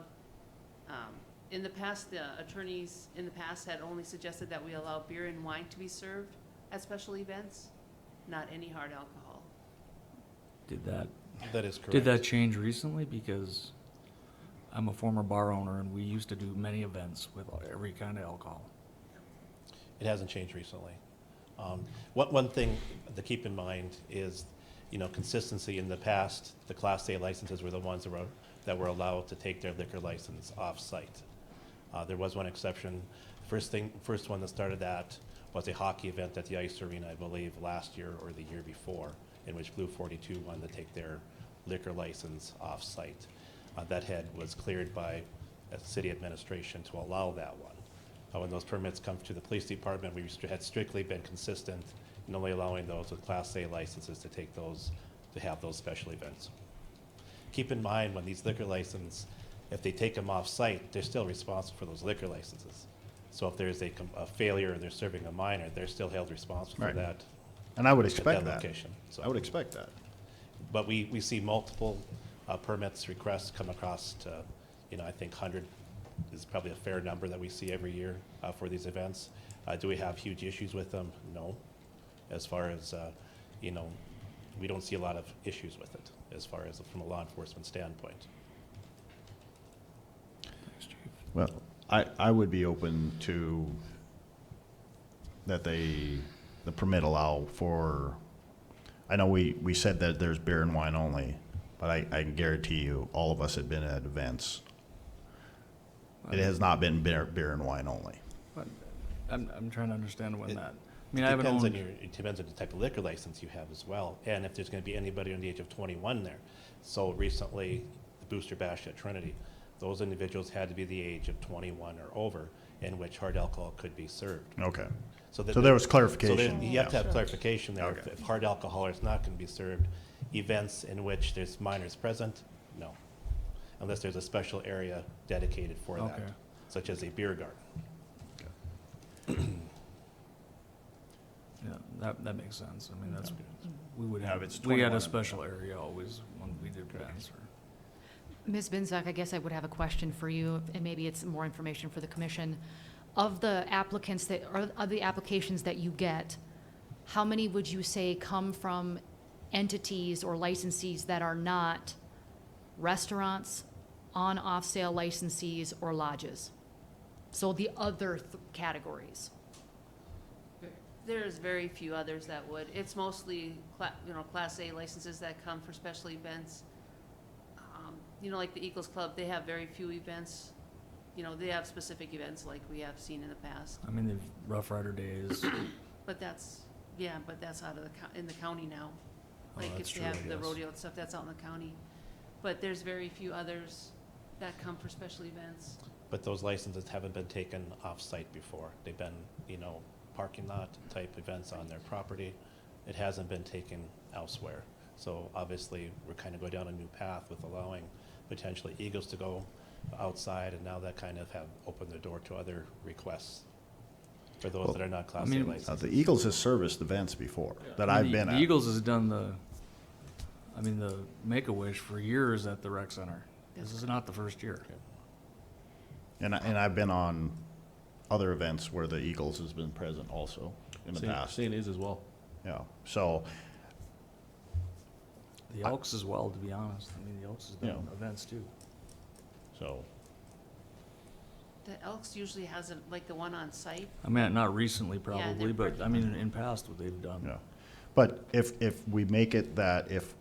in the past, the attorneys in the past had only suggested that we allow beer and wine to be served at special events, not any hard alcohol. Did that, That is correct. did that change recently? Because I'm a former bar owner and we used to do many events with every kind of alcohol. It hasn't changed recently. One thing to keep in mind is, consistency. In the past, the Class A licenses were the ones that were allowed to take their liquor license off-site. There was one exception. First one that started that was a hockey event at the Ice Arena, I believe, last year or the year before, in which Blue 42 wanted to take their liquor license off-site. That head was cleared by city administration to allow that one. When those permits come to the police department, we had strictly been consistent in only allowing those with Class A licenses to take those, to have those special events. Keep in mind, when these liquor licenses, if they take them off-site, they're still responsible for those liquor licenses. So if there's a failure and they're serving a minor, they're still held responsible Right. for that. And I would at expect that. location. So, I would expect that. but we see multiple permits requests come across to, I think 100 is probably a fair number that we see every year for these events. Do we have huge issues with them? No. As far as, we don't see a lot of issues with it as far as from a law enforcement standpoint. Well, I would be open to that the permit allow for, I know we said that there's beer and wine only, but I can guarantee you, all of us have been at events. It has not been beer and wine only. But I'm trying to understand when It- that, I mean, I haven't owned. It depends on the type of liquor license you have as well, and if there's gonna be anybody under the age of 21 there. So recently, the Booster Bash at Trinity, those individuals had to be the age of 21 or over, in which hard alcohol could be served. Okay. So So there was So clarification. you have to have clarification there. Okay. If hard alcohol is not gonna be served, events in which there's minors present, no. Unless there's a special area dedicated for that, Okay. such as a beer garden. Yeah, that makes sense. I mean, that's, we would Yeah, have, if it's we had 21 a and special area always when we did events or. Ms. Binzak, I guess I would have a question for you, and maybe it's more information for the commission. Of the applicants that, or of the applications that you get, how many would you say come from entities or licensees that are not restaurants, on-off sale licensees, or lodges? So the other categories. There's very few others that would. It's mostly, Class A licenses that come for special events. Like the Eagles Club, they have very few events. They have specific events like we have seen in the past. I mean, the Rough Rider Days. But that's out of in the county now. Oh, Like that's if they true, I have the guess. rodeo and stuff, that's out in the county. But there's very few others that come for special events. But those licenses haven't been taken off-site before. They've been, parking lot type events on their property. It hasn't been taken elsewhere. So obviously, we're kind of going down a new path with allowing potentially Eagles to go outside, and now that kind of have opened the door to other requests for those Well, that are not Class A mean, licenses. The Eagles has serviced events before that I I've mean, been the at. Eagles has done the Make-A-Wish for years at the rec center. This is not the first year. And I've been on other events where the Eagles has been present also in the past. St. Is as well. Yeah, so, The Elks as well, to be honest. I mean, the Elks has done Yeah. events too. so, The Elks usually has like the one on site. I mean, not recently they're probably, but pretty I mean, in past what they've done. yeah. But if we make it that if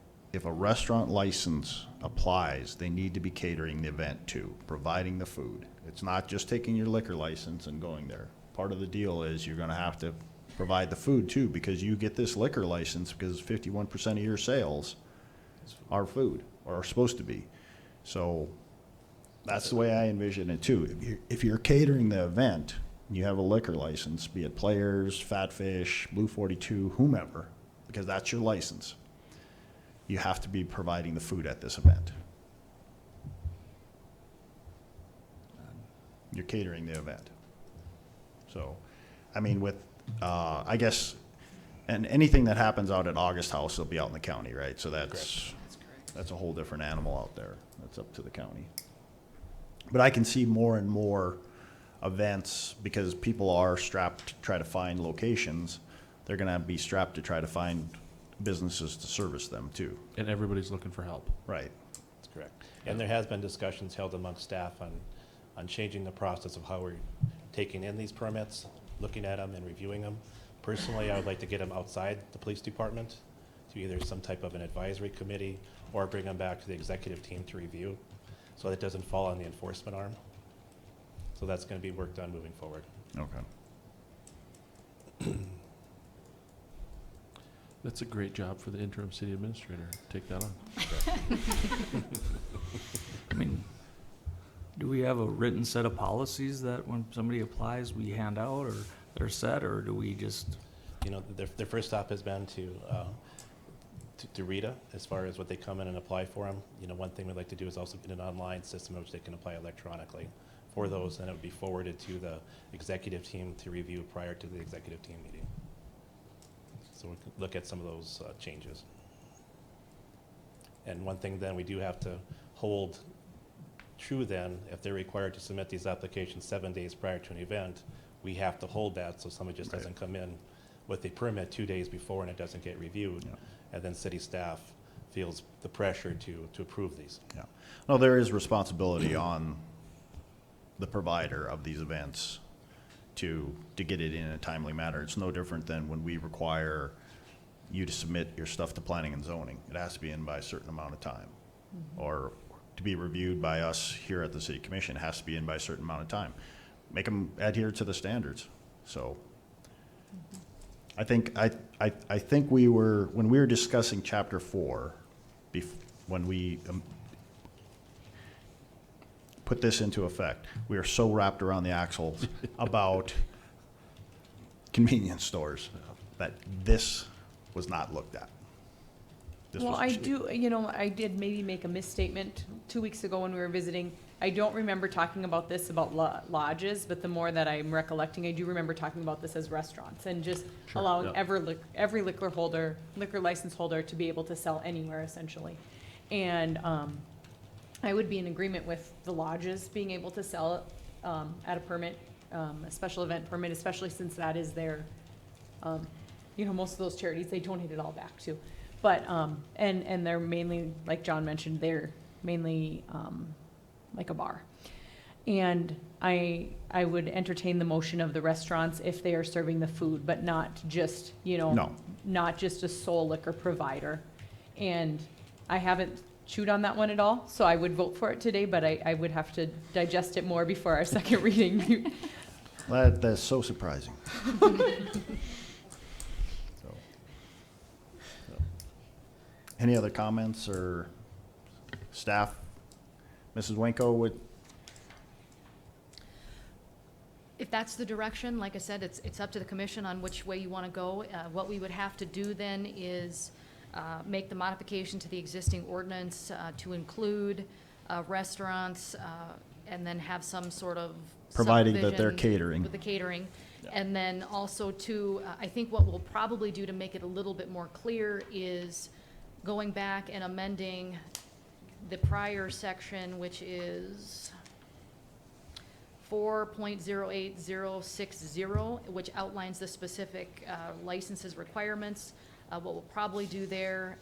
a restaurant license applies, they need to be catering the event too, providing the food. It's not just taking your liquor license and going there. Part of the deal is you're gonna have to provide the food too, because you get this liquor license because 51% of your sales are food, or are supposed to be. So that's the way I envision it too. If you're catering the event, you have a liquor license, be it Players, Fat Fish, Blue 42, whomever, because that's your license. You have to be providing the food at this event. You're catering the event. So, I mean, with, I guess, and anything that happens out at August House will be out in the county, right? So that's a whole different animal out there. That's up to the county. But I can see more and more events, because people are strapped to try to find locations. They're gonna be strapped to try to find businesses to service them too. And everybody's looking for help. Right. That's correct. And there has been discussions held amongst staff on changing the process of how we're taking in these permits, looking at them and reviewing them. Personally, I would like to get them outside the police department to either some type of an advisory committee or bring them back to the executive team to review, so that it doesn't fall on the enforcement arm. So that's going to be worked on moving forward. Okay. That's a great job for the interim city administrator. Take that on. I mean, do we have a written set of policies that when somebody applies, we hand out, or they're set, or do we just? You know, their first stop has been to Rita, as far as what they come in and apply for them. You know, one thing we'd like to do is also get an online system in which they can apply electronically for those, and it would be forwarded to the executive team to review prior to the executive team meeting. So we can look at some of those changes. And one thing then we do have to hold true then, if they're required to submit these applications 7 days prior to an event, we have to hold that so somebody just doesn't come in with a permit 2 days before and it doesn't get reviewed. Yeah. And then city staff feels the pressure to approve these. Yeah. No, there is responsibility on the provider of these events to get it in a timely manner. It's no different than when we require you to submit your stuff to planning and zoning. It has to be in by a certain amount of time. Or to be reviewed by us here at the city commission, it has to be in by a certain amount of time. Make them adhere to the standards. So I think we were, when we were discussing chapter 4, when we put this into effect, we are so wrapped around the axles about convenience stores that this was not looked at. This Well, was- I did maybe make a misstatement 2 weeks ago when we were visiting. I don't remember talking about this about lodges, but the more that I'm recollecting, I do remember talking about this as restaurants and just Sure, allowing yeah. every liquor license holder to be able to sell anywhere essentially. And, I would be in agreement with the lodges being able to sell it, at a permit, a special event permit, especially since that is their, most of those charities, they donate it all back to. But, and they're mainly, like John mentioned, they're mainly, like a bar. And I would entertain the motion of the restaurants if they are serving the food, but not just, No. not just a sole liquor provider. And I haven't chewed on that one at all, so I would vote for it today, but I would have to digest it more before our second reading. That's so surprising. So, any other comments or staff? Mrs. Winko would, If that's the direction, like I said, it's up to the commission on which way you want to go. What we would have to do then is make the modification to the existing ordinance to include restaurants, and then have some sort of providing that they're subdivision catering. with the catering. Yeah. And then also too, I think what we'll probably do to make it a little bit more clear is going back and amending the prior section, which is 4.08060, which outlines the specific licenses requirements. What we'll probably do there,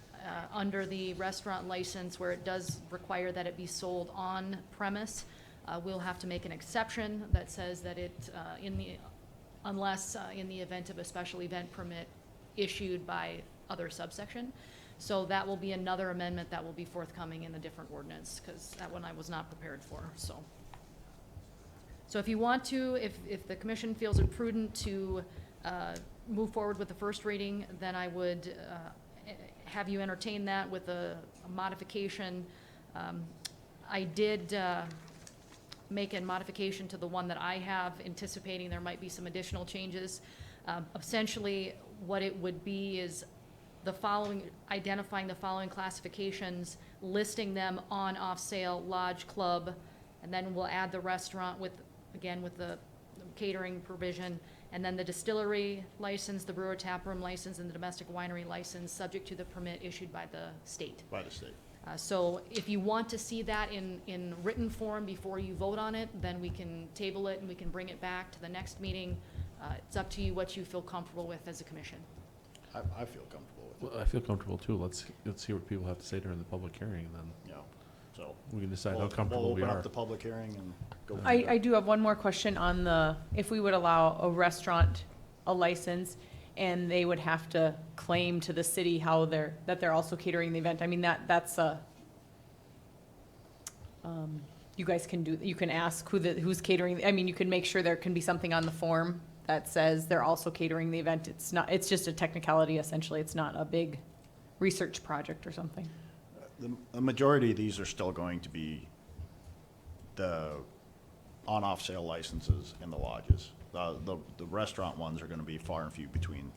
under the restaurant license, where it does require that it be sold on premise, we'll have to make an exception that says that it, unless in the event of a special event permit issued by other subsection. So that will be another amendment that will be forthcoming in a different ordinance, because that one I was not prepared for, so. So if you want to, if the commission feels it prudent to move forward with the first reading, then I would have you entertain that with a modification. I did make a modification to the one that I have, anticipating there might be some additional changes. Essentially, what it would be is the following, identifying the following classifications, listing them on, off sale, lodge, club, and then we'll add the restaurant with, again, with the catering provision, and then the distillery license, the brewer taproom license, and the domestic winery license, subject to the permit issued by the state. By the state. So if you want to see that in written form before you vote on it, then we can table it and we can bring it back to the next meeting. It's up to you what you feel comfortable with as a commission. I feel comfortable with Well, I feel comfortable too. Let's see what people have to say during the public hearing, and then Yeah, so. we can decide how We'll comfortable we open are. up the public hearing and go. from I there. do have one more question on the, if we would allow a restaurant a license and they would have to claim to the city how that they're also catering the event. I mean, that's a, you guys can do, you can ask who's catering. I mean, you can make sure there can be something on the form that says they're also catering the event. It's not, it's just a technicality essentially. It's not a big research project or something. The majority of these are still going to be the on-off sale licenses in the lodges. The restaurant ones are gonna be far and few between,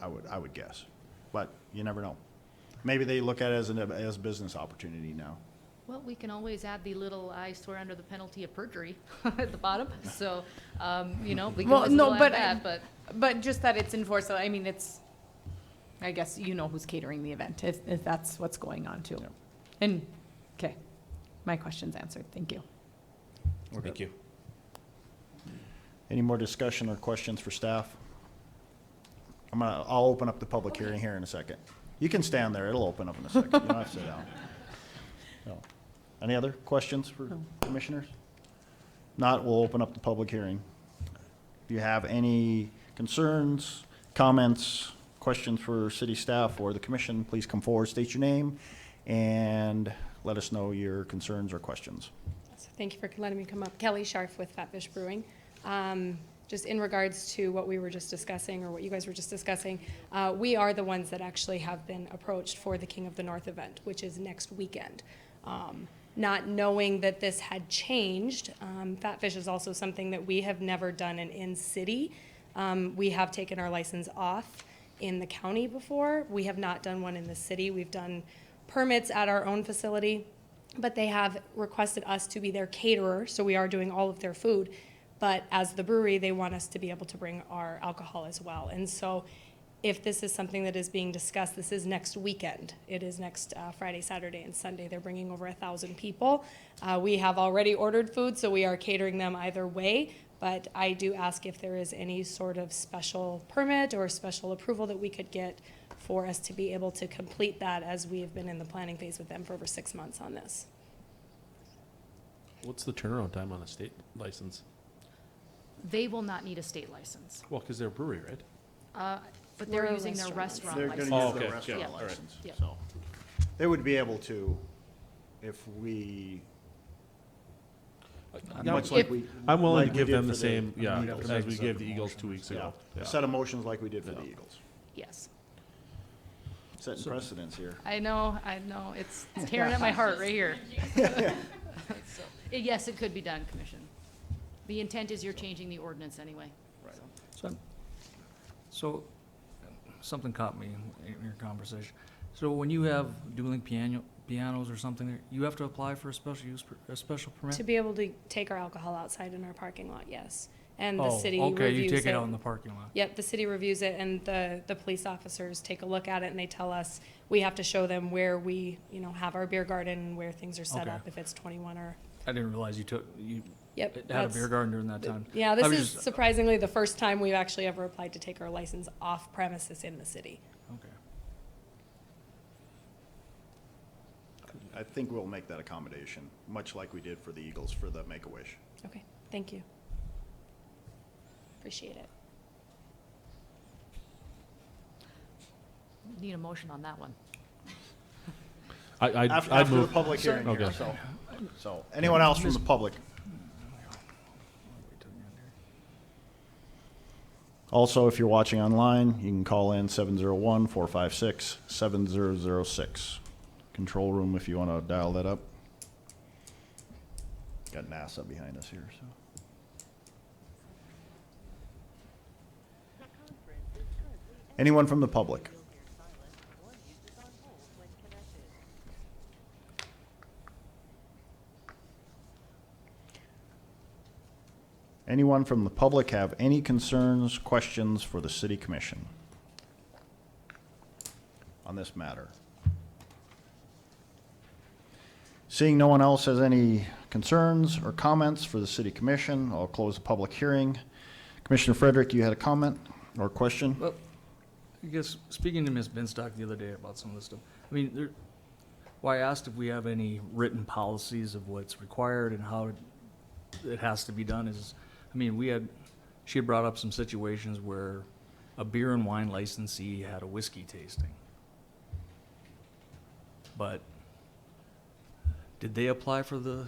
I would guess. But you never know. Maybe they look at it as a business opportunity now. Well, we can always add the little "I swear under the penalty of perjury" at the bottom, so, we can Well, always no, still but add that, But just that it's enforced, I mean, it's, I guess you know who's catering the event, if that's what's going on too. Yeah. And, okay, my question's answered, thank you. Thank you. Any more discussion or questions for staff? I'll open up the public hearing here in a second. You can stand there, it'll open up in a second, you don't have to sit down. No. Any other questions for commissioners? Not, we'll open up the public hearing. If you have any concerns, comments, questions for city staff or the commission, please come forward, state your name, and let us know your concerns or questions. So thank you for letting me come up. Kelly Scharf with Fatfish Brewing. Just in regards to what we were just discussing, or what you guys were just discussing, we are the ones that actually have been approached for the King of the North event, which is next weekend. Not knowing that this had changed, Fatfish is also something that we have never done an in-city. We have taken our license off in the county before. We have not done one in the city. We've done permits at our own facility, but they have requested us to be their caterer, so we are doing all of their food. But as the brewery, they want us to be able to bring our alcohol as well. And so if this is something that is being discussed, this is next weekend. It is next Friday, Saturday, and Sunday. They're bringing over 1,000 people. We have already ordered food, so we are catering them either way. But I do ask if there is any sort of special permit or special approval that we could get for us to be able to complete that, as we have been in the planning phase with them for over 6 months on this. What's the turnaround time on a state license? they will not need a state license. Well, because they're a brewery, right? But they're We're a using their restaurant. restaurant They're license. gonna Oh, use their okay, restaurant yeah, all right. license, Yeah. so. They would be able to, if we, much like we. I'm willing like to we give did them for the same, yeah, Eagles. as we gave the Eagles 2 weeks Yeah, ago. a Yeah. set of motions like we did for the Yeah. Eagles. Yes. Setting precedents here. I know, it's tearing at my heart right here. So, yes, it could be done, Commission. The intent is you're changing the ordinance anyway. Right. So, something caught me in your conversation. So when you have dueling pianos or something, you have to apply for a special permit? To be able to take our alcohol outside in our parking lot, yes. And the Oh, city okay, reviews you take it out in the parking lot. Yep, the city reviews it, and the police officers take a look at it, and they tell us, we have to show them where we, have our beer garden, and where things are set Okay. up, if it's 21 or, I didn't realize you yep. had a that's- beer garden during that time. Yeah, I this was is just- surprisingly the first time we've actually ever applied to take our license off premises in the city. Okay. I think we'll make that accommodation, much like we did for the Eagles for the Make-A-Wish. Okay, thank you. Appreciate it. Need a motion on that one. I'd After the move, public hearing here, Okay. so, anyone else from the public? Also, if you're watching online, you can call in 701-456-7006. Control room if you want to dial that up. Got NASA behind us here, so. Anyone from the public? Anyone from the public have any concerns, questions for the city commission on this matter? Seeing no one else has any concerns or comments for the city commission, I'll close the public hearing. Commissioner Frederick, you had a comment or question? Well, I guess, speaking to Ms. Binstock the other day about some of this stuff, I mean, well, I asked if we have any written policies of what's required and how it has to be done is, I mean, she had brought up some situations where a beer and wine licensee had a whiskey tasting. But did they apply for the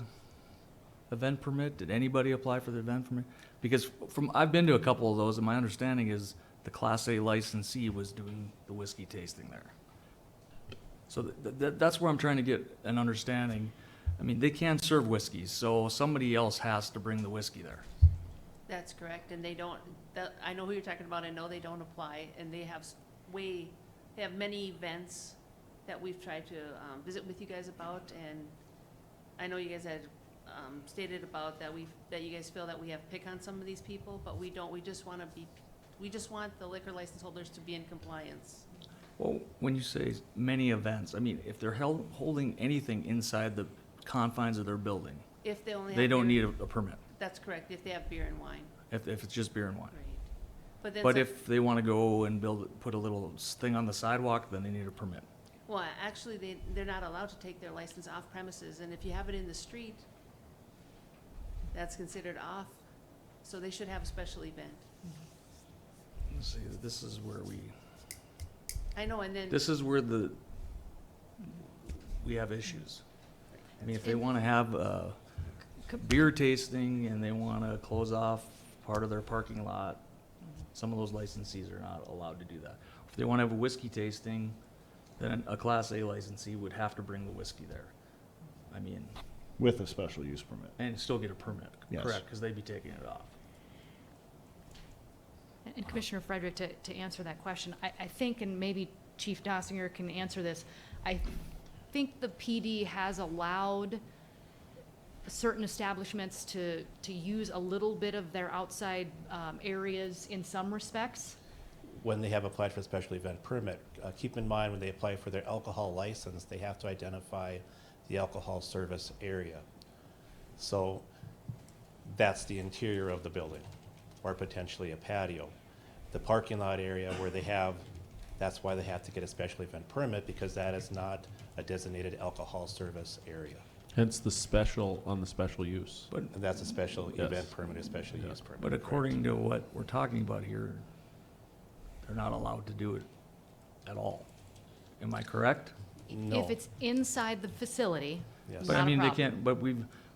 event permit? Did anybody apply for the event permit? Because I've been to a couple of those, and my understanding is the Class A licensee was doing the whiskey tasting there. So that's where I'm trying to get an understanding. I mean, they can't serve whiskey, so somebody else has to bring the whiskey there. That's correct, and they don't, I know who you're talking about, I know they don't apply, and they have they have many events that we've tried to visit with you guys about, and I know you guys had stated about that you guys feel that we have pick on some of these people, but we don't, we just want the liquor license holders to be in compliance. Well, when you say many events, I mean, if they're holding anything inside the confines of their building, If they only have they don't beer- need a permit, That's correct, if they have beer and wine, if it's just beer and wine. right. But then But some- if they want to go and put a little thing on the sidewalk, then they need a permit. Well, actually, they're not allowed to take their license off premises, and if you have it in the street, that's considered off, so they should have a special event. Let's see, this is where I know, and then, this is where we have issues. I mean, if they want to have a beer tasting and they want to close off part of their parking lot, some of those licensees are not allowed to do that. If they want to have a whiskey tasting, then a Class A licensee would have to bring the whiskey there. I mean, With a special use permit. and still get a permit, Yes. correct, because they'd be taking it off. And Commissioner Frederick, to answer that question, I think, and maybe Chief Dossinger can answer this, I think the PD has allowed certain establishments to use a little bit of their outside areas in some respects. When they have applied for a special event permit, keep in mind when they apply for their alcohol license, they have to identify the alcohol service area. So that's the interior of the building, or potentially a patio. The parking lot area where they have, that's why they have to get a special event permit, because that is not a designated alcohol service area. Hence the special on the special use. And that's a special Yes. event permit, a special use permit. But according to what we're talking about here, they're not allowed to do it at all. Am I correct? No. If it's inside the facility, Yes. But I Not a mean, they problem. can't, but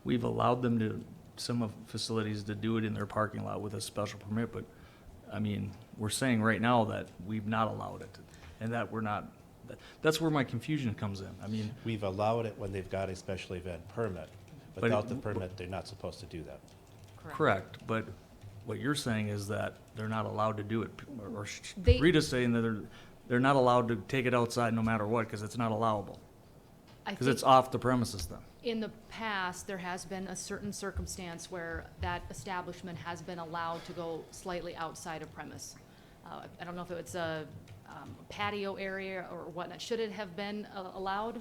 we've allowed them to, some of facilities to do it in their parking lot with a special permit, but, I mean, we're saying right now that we've not allowed it, and that we're not, that's where my confusion comes in. I mean, We've allowed it when they've got a special event permit. But Without the permit, they're not supposed to do that. correct, but what you're saying is that they're not allowed to do it, or They- Rita's saying that they're not allowed to take it outside no matter what, because it's not allowable, I because think it's off the premises then. in the past, there has been a certain circumstance where that establishment has been allowed to go slightly outside of premise. I don't know if it's a patio area or whatnot. Should it have been allowed?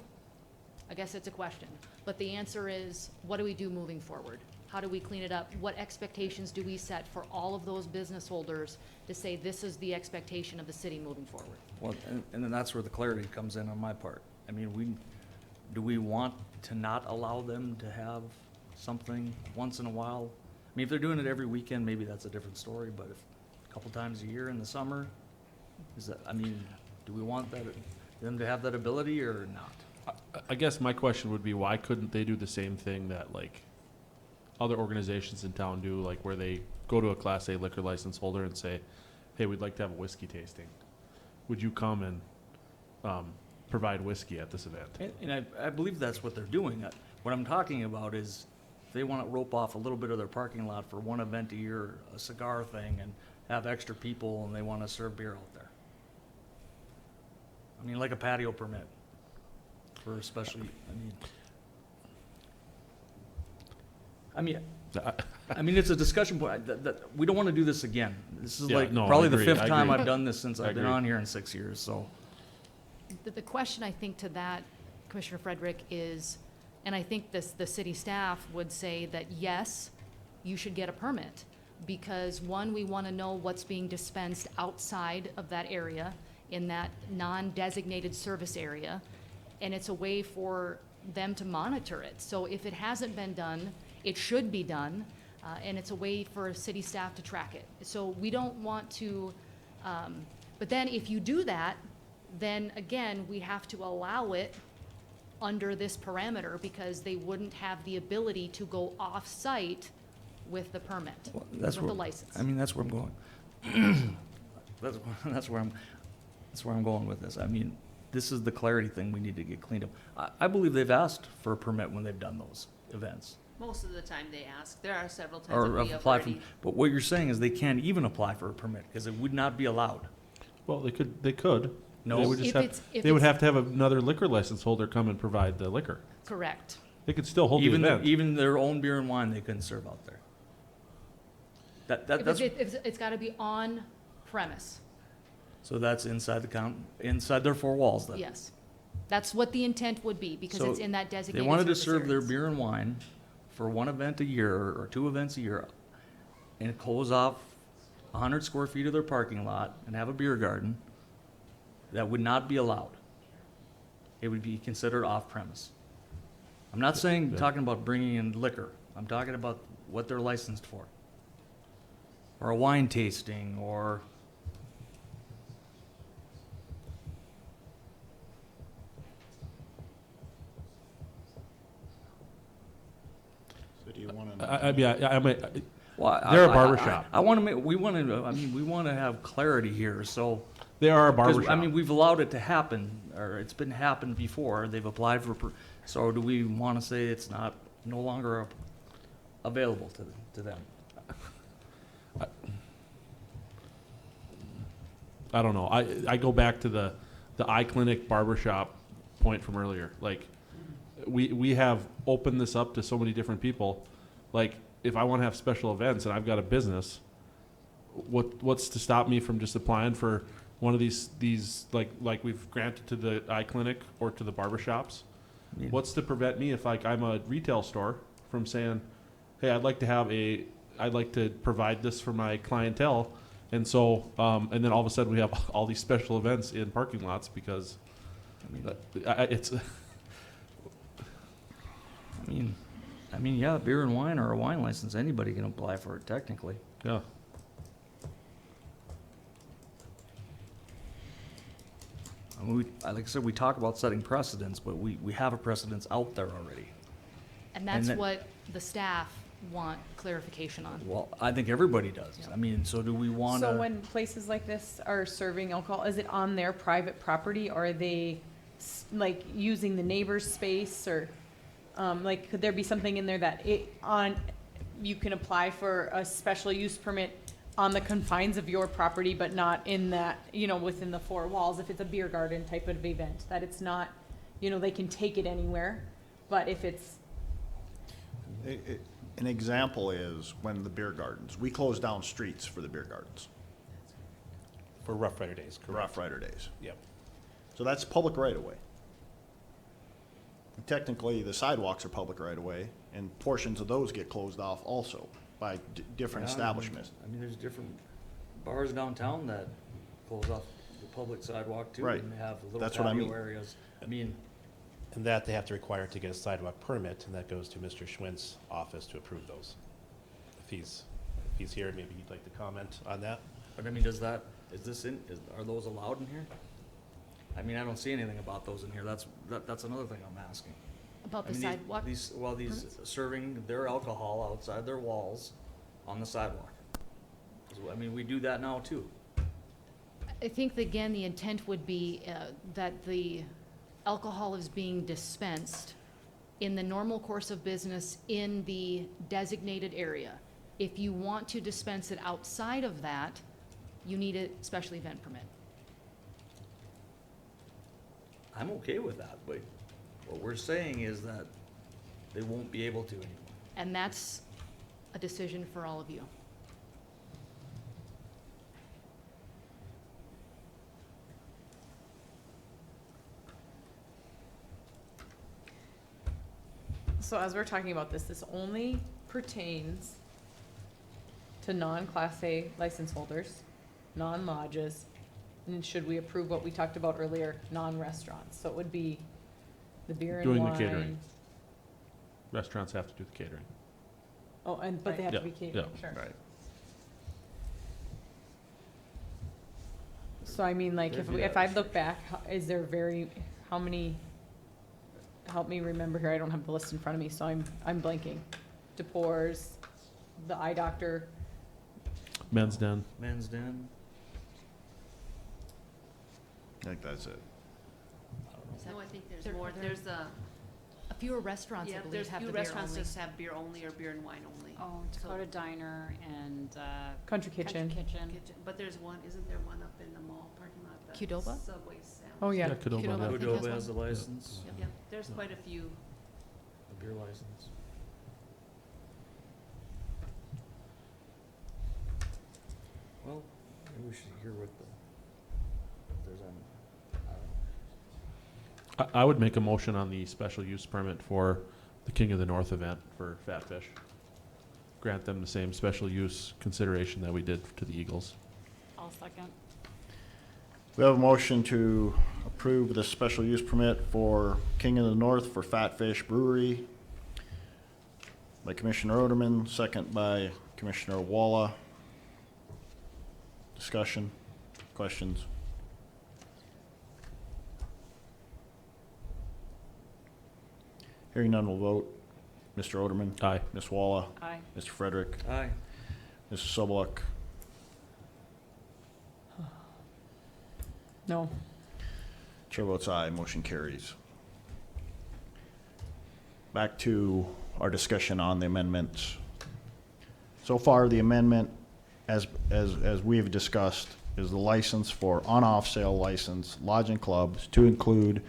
I guess it's a question. But the answer is, what do we do moving forward? How do we clean it up? What expectations do we set for all of those business holders to say this is the expectation of the city moving forward? Well, and then that's where the clarity comes in on my part. I mean, do we want to not allow them to have something once in a while? I mean, if they're doing it every weekend, maybe that's a different story, but if a couple times a year in the summer, do we want them to have that ability or not? I guess my question would be, why couldn't they do the same thing that like other organizations in town do, like where they go to a Class A liquor license holder and say, hey, we'd like to have a whiskey tasting. Would you come and provide whiskey at this event? And I believe that's what they're doing. What I'm talking about is if they want to rope off a little bit of their parking lot for one event a year, a cigar thing, and have extra people and they want to serve beer out there. I mean, like a patio permit for especially, I mean, it's a discussion point. That we don't want to do this again. This is Yeah, like no, I probably the agree, fifth I time agree. I've done this since I I've been agree. on here in 6 years, so. The question, I think, to that, Commissioner Frederick, is, and I think the city staff would say that, yes, you should get a permit. Because one, we want to know what's being dispensed outside of that area in that non-designated service area, and it's a way for them to monitor it. So if it hasn't been done, it should be done, and it's a way for city staff to track it. So we don't want to, but then if you do that, then again, we have to allow it under this parameter because they wouldn't have the ability to go off-site with the permit, Well, with the license. I mean, that's where I'm going. That's where I'm going with this. I mean, this is the clarity thing we need to get cleaned up. I believe they've asked for a permit when they've done those events. Most of the time they ask. There are several times Or that we have apply for, already. but what you're saying is they can't even apply for a permit because it would not be allowed. Well, they could. No. They would just If have, it's- if they would it's- have to have another liquor license holder come and provide the liquor. Correct. They could still hold the event. Even their own beer and wine, they couldn't serve out there. That's, It's gotta be on premise, so that's inside inside their four walls then. yes. That's what the intent would be, because So it's in that They designated wanted to service serve their areas. beer and wine for one event a year or two events a year and close off 100 square feet of their parking lot and have a beer garden. That would not be allowed. It would be considered off premise. I'm not saying, talking about bringing in liquor. I'm talking about what they're licensed for. Or a wine tasting or So do you want to? well, They're a barber shop. I want to make, we want to have clarity here, so. They are a barber Because, shop. I mean, we've allowed it to happen, or it's been happened before, they've applied for, so do we want to say it's no longer available to them? I don't know. I go back to the eye clinic barbershop point from earlier. Like, we have opened this up to so many different people. Like, if I want to have special events and I've got a business, what's to stop me from just applying for one of these like we've granted to the eye clinic or to the barbershops? Yeah. What's to prevent me if like I'm a retail store from saying, hey, I'd like to provide this for my clientele, and so and then all of a sudden we have all these special events in parking lots because it's. I mean, yeah, beer and wine or a wine license, anybody can apply for it technically. Yeah. I mean, like I said, we talk about setting precedents, but we have a precedence out there already. And that's that- what the staff want clarification on. Well, I think everybody does. I mean, so do we want to? So when places like this are serving alcohol, is it on their private property, or are they like using the neighbor's space, or like could there be something in there that you can apply for a special use permit on the confines of your property, but not in that, within the four walls, if it's a beer garden type of event, that it's not, they can take it anywhere, but if it's, An example is when the beer gardens, we close down streets for the beer gardens, For Rough Rider Days, correct? Rough Rider Days. Yep. So that's public right of way. Technically, the sidewalks are public right of way, and portions of those get closed off also by different Yeah, establishments. I mean, there's different bars downtown that close off the public sidewalk too. Right. And have little That's what I patio mean. areas. I mean, And that they have to require to get a sidewalk permit, and that goes to Mr. Schwint's office to approve those. If he's here, maybe he'd like to comment on that. but I mean, are those allowed in here? I mean, I don't see anything about those in here. That's another thing I'm asking. About I the mean, sidewalk? these serving their alcohol outside their walls on the sidewalk. 'Cause, I mean, we do that now too. I think, again, the intent would be that the alcohol is being dispensed in the normal course of business in the designated area. If you want to dispense it outside of that, you need a special event permit. I'm okay with that, but what we're saying is that they won't be able to anymore. And that's a decision for all of you. so as we're talking about this only pertains to non-Class A license holders, non-lodges, And should we approve what we talked about earlier, non-restaurants? So it would be the beer and Doing the wine. catering. Restaurants have to do the catering. Oh, but they have to Yeah, be catered, yeah. sure. Right. So I mean, like, if I look back, is there how many, help me remember here, I don't have the list in front of me, so I'm blanking. DePore's, the eye doctor, Men's Den. Men's Den. I think that's it. No, I think there's There- more. there- There's a, A few restaurants, I yeah, believe, there's have few the beer restaurants only. just have beer only or beer and wine only. Oh, Dakota Diner and, Country Country Kitchen. Kitchen. But there's one, isn't there one up in the mall parking lot? the Qdoba? Subway sandwich. Oh, yeah. Qdoba, Qdoba. yeah. I think Cordova that's has a license, Yep, there's quite a few. a beer license. Well, maybe we should hear what if there's any. I would make a motion on the special use permit for the King of the North event for Fat Fish. Grant them the same special use consideration that we did to the Eagles. I'll second. We have a motion to approve the special use permit for King of the North for Fat Fish Brewery by Commissioner Oderman, second by Commissioner Walla. Discussion, questions? Hearing none, we'll vote. Mr. Oderman? Aye. Ms. Walla? Aye. Mr. Frederick? Aye. Mrs. Sobeluk? No. Chair votes aye, motion carries. Back to our discussion on the amendments. So far, the amendment, as we have discussed, is the license for on-off sale license, lodging clubs to include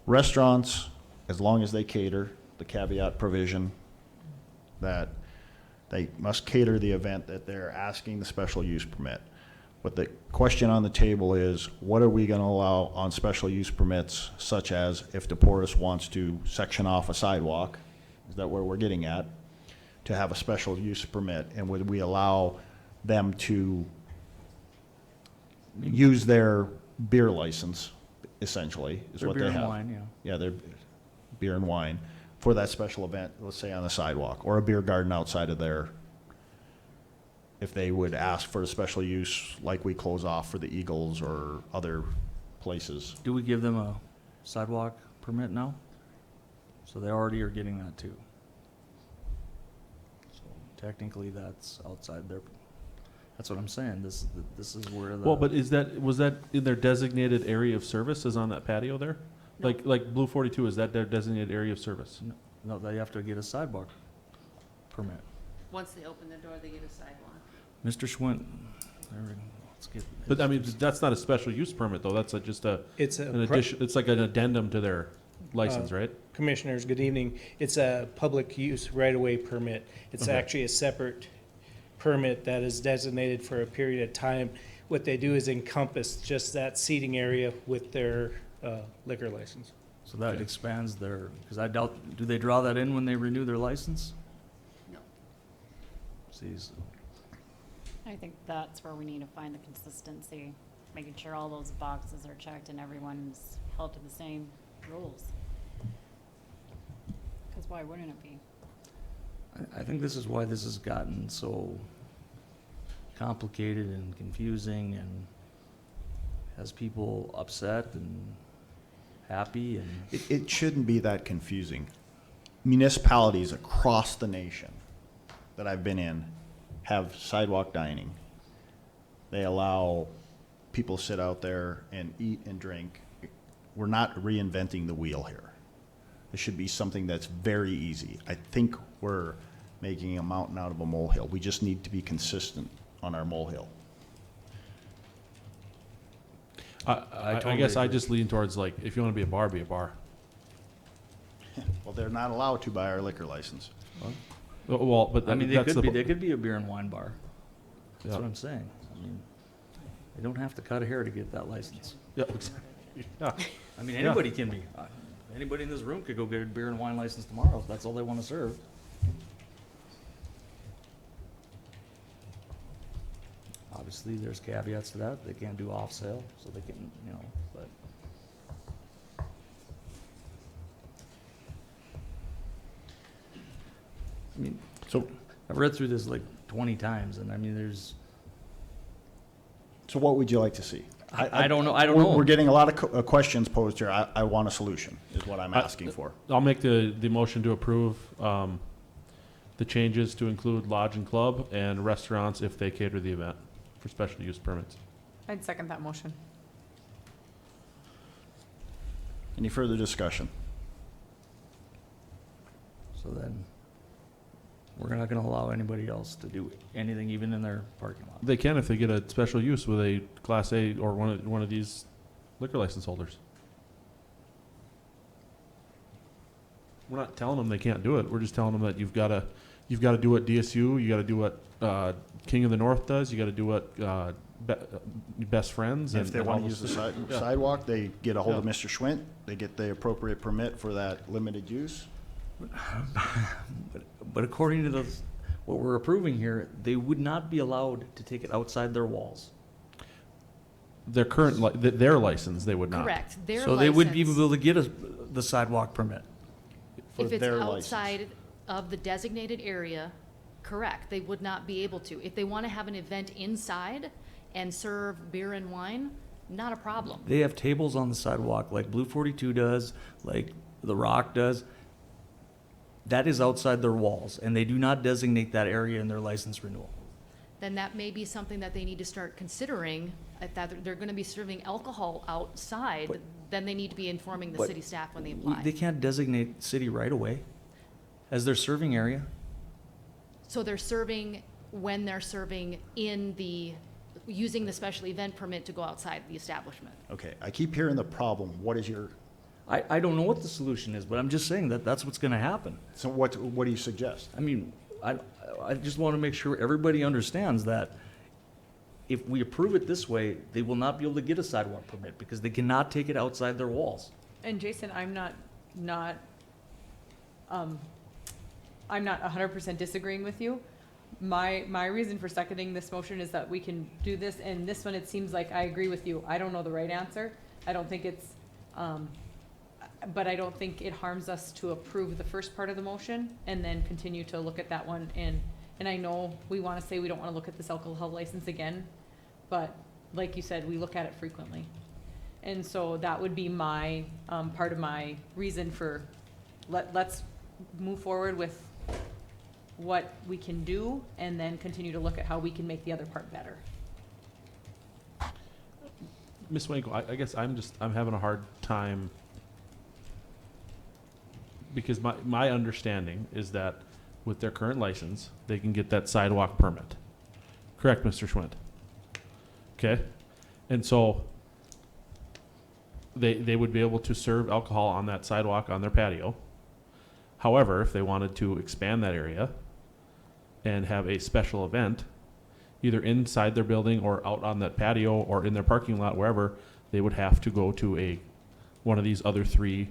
restaurants, as long as they cater, the caveat provision that they must cater the event that they're asking the special use permit. But the question on the table is, what are we going to allow on special use permits, such as if DePortis wants to section off a sidewalk, is that where we're getting at, to have a special use permit, and would we allow them to use their beer license, essentially, is Their what beer they and have? wine, yeah. Yeah, their beer and wine, for that special event, let's say on the sidewalk, or a beer garden outside of there, if they would ask for a special use, like we close off for the Eagles or other places. Do we give them a sidewalk permit now? So they already are getting that too. So technically, that's outside their, that's what I'm saying, this is where the. Well, but was that in their designated area of service, is on that patio there? No. Like Blue 42, is that their designated area of service? No, they have to get a sidewalk permit. Once they open the door, they get a sidewalk. Mr. Schwint, there we go. Let's get. But I mean, that's not a special use permit though, that's just an addition, it's like an addendum to their license, right? Commissioners, good evening. It's a public use right-of-way permit. It's Okay. actually a separate permit that is designated for a period of time. What they do is encompass just that seating area with their liquor license. So that expands their, because I doubt, do they draw that in when they renew their license? No. See, so I think that's where we need to find the consistency, making sure all those boxes are checked and everyone's held to the same rules. Because why wouldn't it be? I think this is why this has gotten so complicated and confusing and has people upset and happy and. It shouldn't be that confusing. Municipalities across the nation that I've been in have sidewalk dining. They allow people to sit out there and eat and drink. We're not reinventing the wheel here. It should be something that's very easy. I think we're making a mountain out of a molehill. We just need to be consistent on our molehill. I totally guess I agree. just lean towards like, if you wanna be a bar, be a bar. Well, they're not allowed to by our liquor license. Well, but I mean, that's the. they could be a beer and wine bar. That's Yeah. what I'm saying. I mean, they don't have to cut a hair to get that license. Yeah, exactly. Yeah. I mean, anybody can be. Anybody in this room could go get a beer and wine license tomorrow if that's all they want to serve. Obviously, there's caveats to that. They can't do off-sale, so they can, you know, but. I mean, So, I've read through this like 20 times, and I mean, there's, so what would you like to see? I don't know, I don't We're- know. We're getting a lot of questions posed here. I want a solution, is what I'm asking for. I'll make the motion to approve, the changes to include lodge and club and restaurants if they cater the event for special use permits. I'd second that motion. Any further discussion? So then, we're not gonna allow anybody else to do anything, even in their parking lot. They can if they get a special use with a Class A or one of these liquor license holders. We're not telling them they can't do it. We're just telling them that you've got to do what DSU, you got to do what King of the North does, you got to do what Best Friends. If they and want all to use those the things. Yeah. sidewalk, they get a hold of Yeah. Mr. Schwint, they get the appropriate permit for that limited use. But according to what we're approving here, they would not be allowed to take it outside their walls. Their current, their license, they would not. Correct. Their So they would be license, able to get the sidewalk permit. For if it's their license. outside of the designated area, correct, they would not be able to. If they want to have an event inside and serve beer and wine, not a problem. They have tables on the sidewalk like Blue 42 does, like The Rock does. That is outside their walls, and they do not designate that area in their license renewal. Then that may be something that they need to start considering. If that they're going to be serving alcohol outside, But- then they need to be informing the but city staff when they apply. They can't designate city right away as their serving area. So they're serving when they're serving using the special event permit to go outside the establishment. Okay, I keep hearing the problem. What is your, I don't know what the solution is, but I'm just saying that that's what's gonna happen. so what do you suggest? I mean, I just want to make sure everybody understands that if we approve it this way, they will not be able to get a sidewalk permit because they cannot take it outside their walls. And Jason, I'm not 100% disagreeing with you. My reason for seconding this motion is that we can do this, and this one, it seems like I agree with you. I don't know the right answer. I don't think it's, but I don't think it harms us to approve the first part of the motion and then continue to look at that one. And I know we want to say we don't want to look at this alcohol license again, but like you said, we look at it frequently. And so that would be my, part of my reason for, let's move forward with what we can do and then continue to look at how we can make the other part better. Ms. Wanko, I guess I'm having a hard time because my understanding is that with their current license, they can get that sidewalk permit. Correct, Mr. Schwint? Okay? And so they would be able to serve alcohol on that sidewalk on their patio. However, if they wanted to expand that area and have a special event, either inside their building or out on that patio or in their parking lot, wherever, they would have to go to one of these other three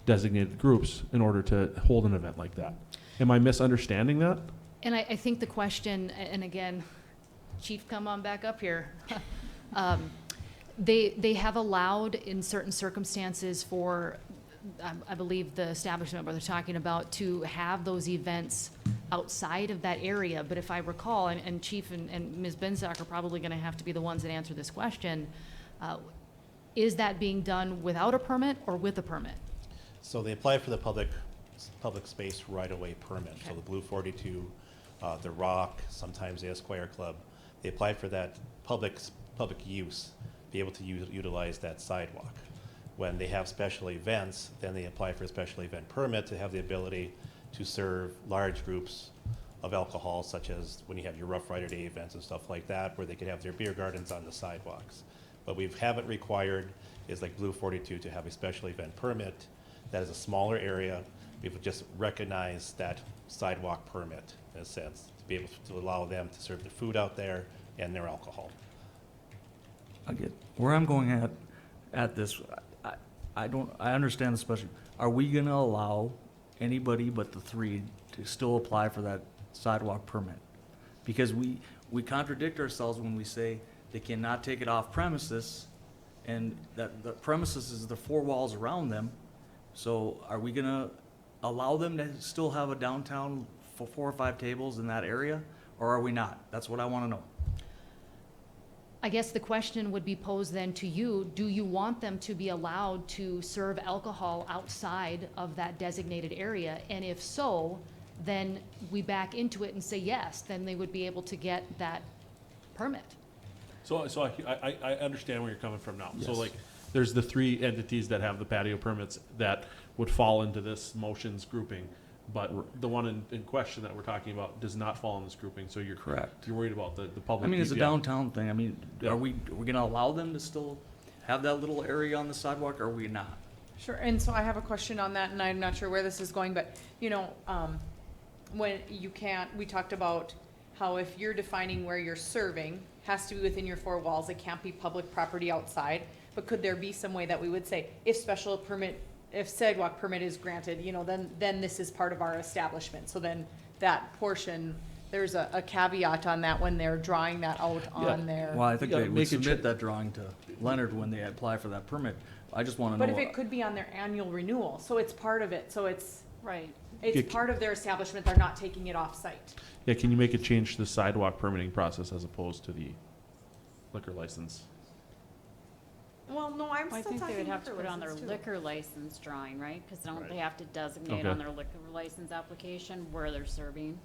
designated groups in order to hold an event like that. Am I misunderstanding that? And I think the question, and again, Chief, come on back up here. They have allowed in certain circumstances for, I believe the establishment where they're talking about, to have those events outside of that area. But if I recall, and Chief and Ms. Benzock are probably going to have to be the ones that answer this question, is that being done without a permit or with a permit? So they apply for the public space right-of-way permit. So the Blue 42, the Rock, sometimes the Esquire Club, they apply for that public use, be able to utilize that sidewalk. When they have special events, then they apply for a special event permit to have the ability to serve large groups of alcohol, such as when you have your Rough Rider Day events and stuff like that, where they could have their beer gardens on the sidewalks. What we haven't required is like Blue 42 to have a special event permit. That is a smaller area. We've just recognized that sidewalk permit, in a sense, to be able to allow them to serve their food out there and their alcohol. I get where I'm going at this. I understand the special. Are we gonna allow anybody but the three to still apply for that sidewalk permit? Because we contradict ourselves when we say they cannot take it off premises, and that the premises is the four walls around them. So are we gonna allow them to still have a downtown for 4 or 5 tables in that area, or are we not? That's what I wanna know. I guess the question would be posed then to you, do you want them to be allowed to serve alcohol outside of that designated area? And if so, then we back into it and say yes, then they would be able to get that permit. So I understand where you're coming from now. So Yes. like, there's the 3 entities that have the patio permits that would fall into this motions grouping. But the one in question that we're talking about does not fall in this grouping, so you're. Correct. You're worried about the I public. mean, it's a yeah. downtown thing. I mean, Yeah. are we gonna allow them to still have that little area on the sidewalk, or are we not? Sure, and so I have a question on that, and I'm not sure where this is going, but, you know, when you can't, we talked about how if you're defining where you're serving, has to be within your 4 walls, it can't be public property outside, but could there be some way that we would say, if sidewalk permit is granted, you know, then this is part of our establishment, so then that portion, there's a caveat on that when they're drawing that out on their. Well, I think Yeah, they would make it submit that drawing to Leonard when they apply for that permit. I just wanna know. But if it could be on their annual renewal, so it's part of it, so it's Right. it's part of their establishment, they're not taking it off-site. Yeah, can you make a change to the sidewalk permitting process as opposed to the liquor license? Well, no, I'm I still think they talking would have to liquor put on their license, too. liquor license drawing, right? Because don't Right. they have to designate Okay. on their liquor license application where they're serving?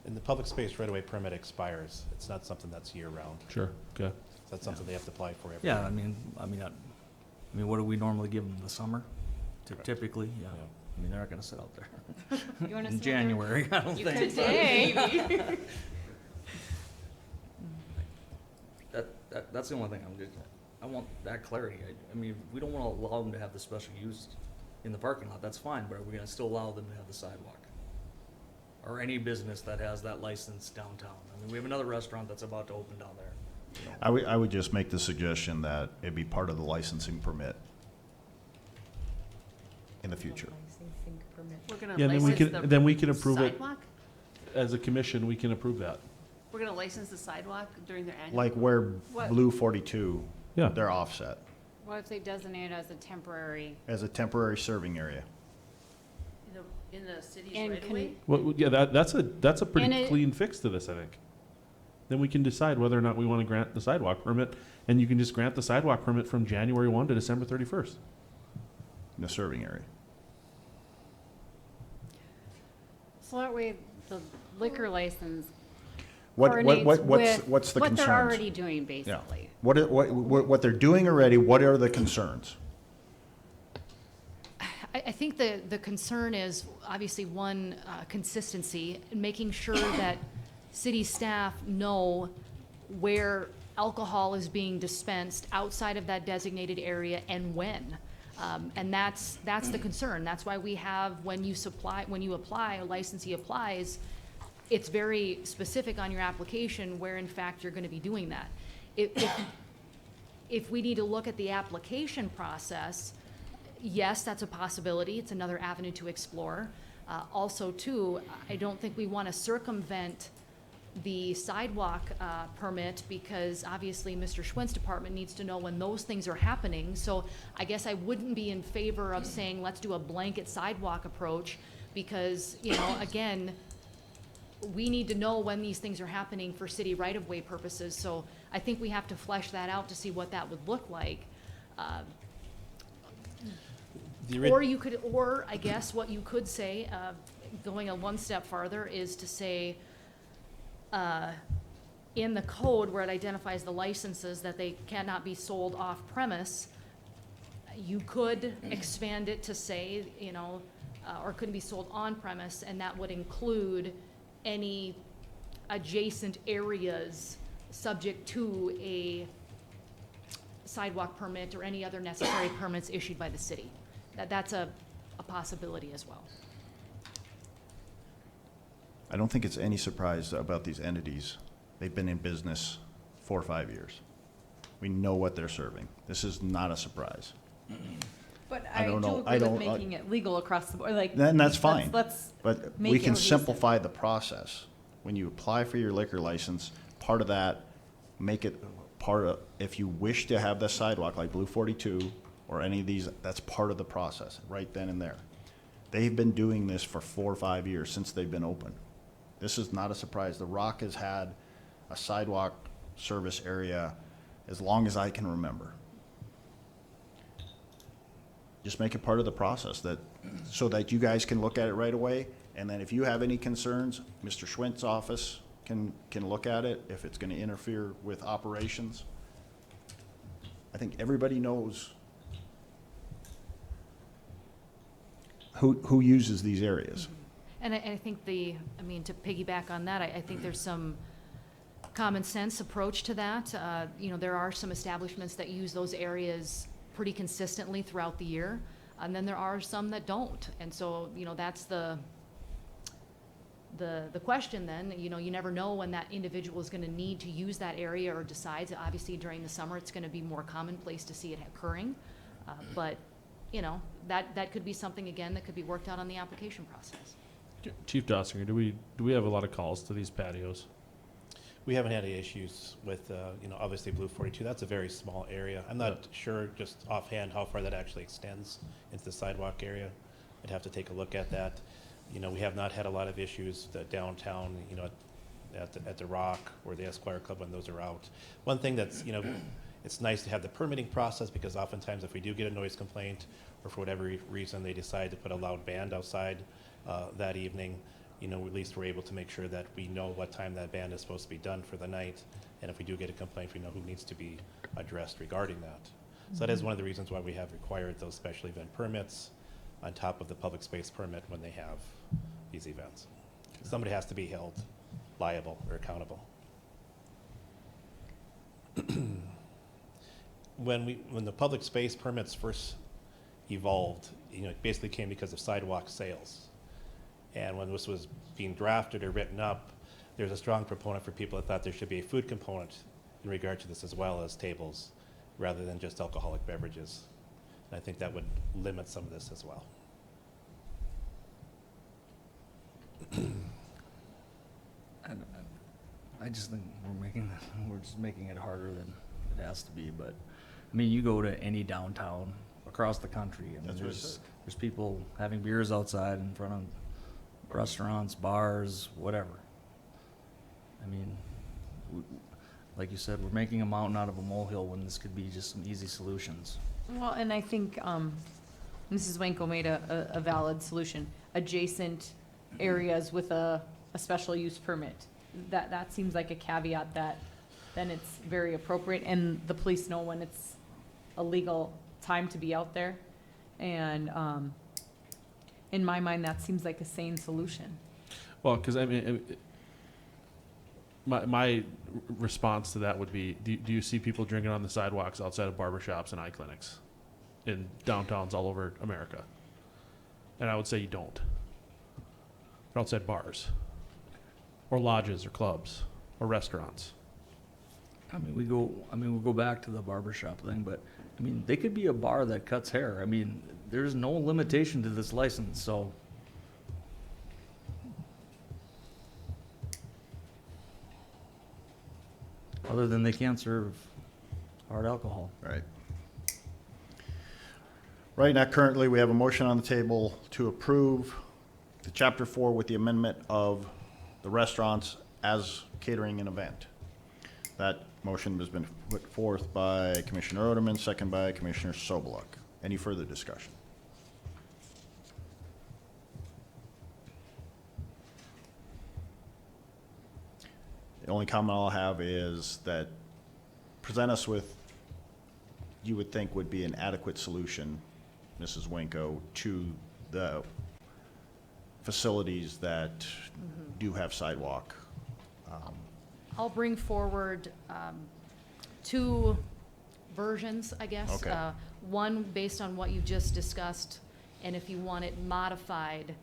And the public space right-of-way permit expires. It's not something that's year-round. Sure, okay. So that's something they have to apply for every Yeah, year. I mean, what do we normally give them, the summer? Correct. Typically, yeah. Yeah. I mean, they're not gonna sit out there You wanna in sit there? January, I don't You think. could today. That's the only thing I want that clarity. I mean, we don't wanna allow them to have the special use in the parking lot, that's fine, but are we gonna still allow them to have the sidewalk? Or any business that has that license downtown? I mean, we have another restaurant that's about to open down there. You know, I would just make the suggestion that it be part of the licensing permit in the future. We're gonna Yeah, license then we can approve it sidewalk? as a commission, we can approve that. We're gonna license the sidewalk during their annual? Like where What- Blue 42, Yeah. they're offset What if they designate it as a temporary? as a temporary serving area. In the city's And right away? Well, yeah, that's a And pretty it- clean fix to this, I think. Then we can decide whether or not we want to grant the sidewalk permit, and you can just grant the sidewalk permit from January 1 to December 31st. In the serving area. So that way, the liquor license What's coordinates with what's the what concerns? they're already doing, Yeah. basically. What they're doing already, what are the concerns? I think the concern is obviously one, consistency, and making sure that city staff know where alcohol is being dispensed outside of that designated area and when. And that's the concern. That's why we have, when you apply, a licensee applies, it's very specific on your application where in fact you're gonna be doing that. If we need to look at the application process, yes, that's a possibility. It's another avenue to explore. Also, too, I don't think we want to circumvent the sidewalk permit because obviously Mr. Schwint's department needs to know when those things are happening. So I guess I wouldn't be in favor of saying, let's do a blanket sidewalk approach because, you know, again, we need to know when these things are happening for city right-of-way purposes. So I think we have to flesh that out to see what that would look like. Or I guess what you could say, going one step farther, is to say, in the code where it identifies the licenses that they cannot be sold off premise, you could expand it to say, you know, or couldn't be sold on premise, and that would include any adjacent areas subject to a sidewalk permit or any other necessary permits issued by the city. That's a possibility as well. I don't think it's any surprise about these entities. They've been in business 4 or 5 years. We know what they're serving. This is not a surprise. But I I don't do know. agree with making it legal across the board, like. Then that's fine. Let's But make we it can cohesive. simplify the process. When you apply for your liquor license, part of that, make it part of, if you wish to have the sidewalk like Blue 42 or any of these, that's part of the process, right then and there. They've been doing this for 4 or 5 years since they've been open. This is not a surprise. The Rock has had a sidewalk service area as long as I can remember. Just make it part of the process that, so that you guys can look at it right away. And then if you have any concerns, Mr. Schwint's office can look at it if it's gonna interfere with operations. I think everybody knows who uses these areas. And I think I mean, to piggyback on that, I think there's some common sense approach to that. You know, there are some establishments that use those areas pretty consistently throughout the year, and then there are some that don't. And so, you know, that's the question then. You know, you never know when that individual is gonna need to use that area or decides. Obviously, during the summer, it's gonna be more commonplace to see it occurring. But, you know, that could be something, again, that could be worked out on the application process. Chief Dossinger, do we have a lot of calls to these patios? We haven't had any issues with, you know, obviously Blue 42. That's a very small area. I'm not sure just offhand how far that actually extends into the sidewalk area. I'd have to take a look at that. You know, we have not had a lot of issues downtown, you know, at the Rock or the Esquire Club when those are out. One thing that's, you know, it's nice to have the permitting process, because oftentimes if we do get a noise complaint or for whatever reason they decide to put a loud band outside that evening, you know, at least we're able to make sure that we know what time that band is supposed to be done for the night. And if we do get a complaint, we know who needs to be addressed regarding that. So that is one of the reasons why we have required those special event permits on top of the public space permit when they have these events. Somebody has to be held liable or accountable. When the public space permits first evolved, you know, it basically came because of sidewalk sales. And when this was being drafted or written up, there's a strong proponent for people that thought there should be a food component in regard to this, as well as tables, rather than just alcoholic beverages. And I think that would limit some of this as well. I just think we're just making it harder than it has to be. But I mean, you go to any downtown across the country, I mean, there's people having beers outside in front of restaurants, bars, whatever. I mean, like you said, we're making a mountain out of a molehill when this could be just some easy solutions. Well, and I think Mrs. Wanko made a valid solution. Adjacent areas with a special use permit. That seems like a caveat that then it's very appropriate, and the police know when it's a legal time to be out there. And in my mind, that seems like a sane solution. Well, because I mean, my response to that would be, do you see people drinking on the sidewalks outside of barbershops and eye clinics in downtowns all over America? And I would say you don't. They're outside bars or lodges or clubs or restaurants. I mean, we'll go back to the barbershop thing, but I mean, they could be a bar that cuts hair. I mean, there's no limitation to this license, so. Other than they can't serve hard alcohol. Right. Right now, currently, we have a motion on the table to approve the Chapter 4 with the amendment of the restaurants as catering an event. That motion has been put forth by Commissioner Oderman, second by Commissioner Soboluk. Any further discussion? The only comment I'll have is that present us with, you would think would be an adequate solution, Mrs. Winko, to the facilities that do have sidewalk. I'll bring forward two versions, I guess. Okay. One based on what you just discussed, and if you want it modified,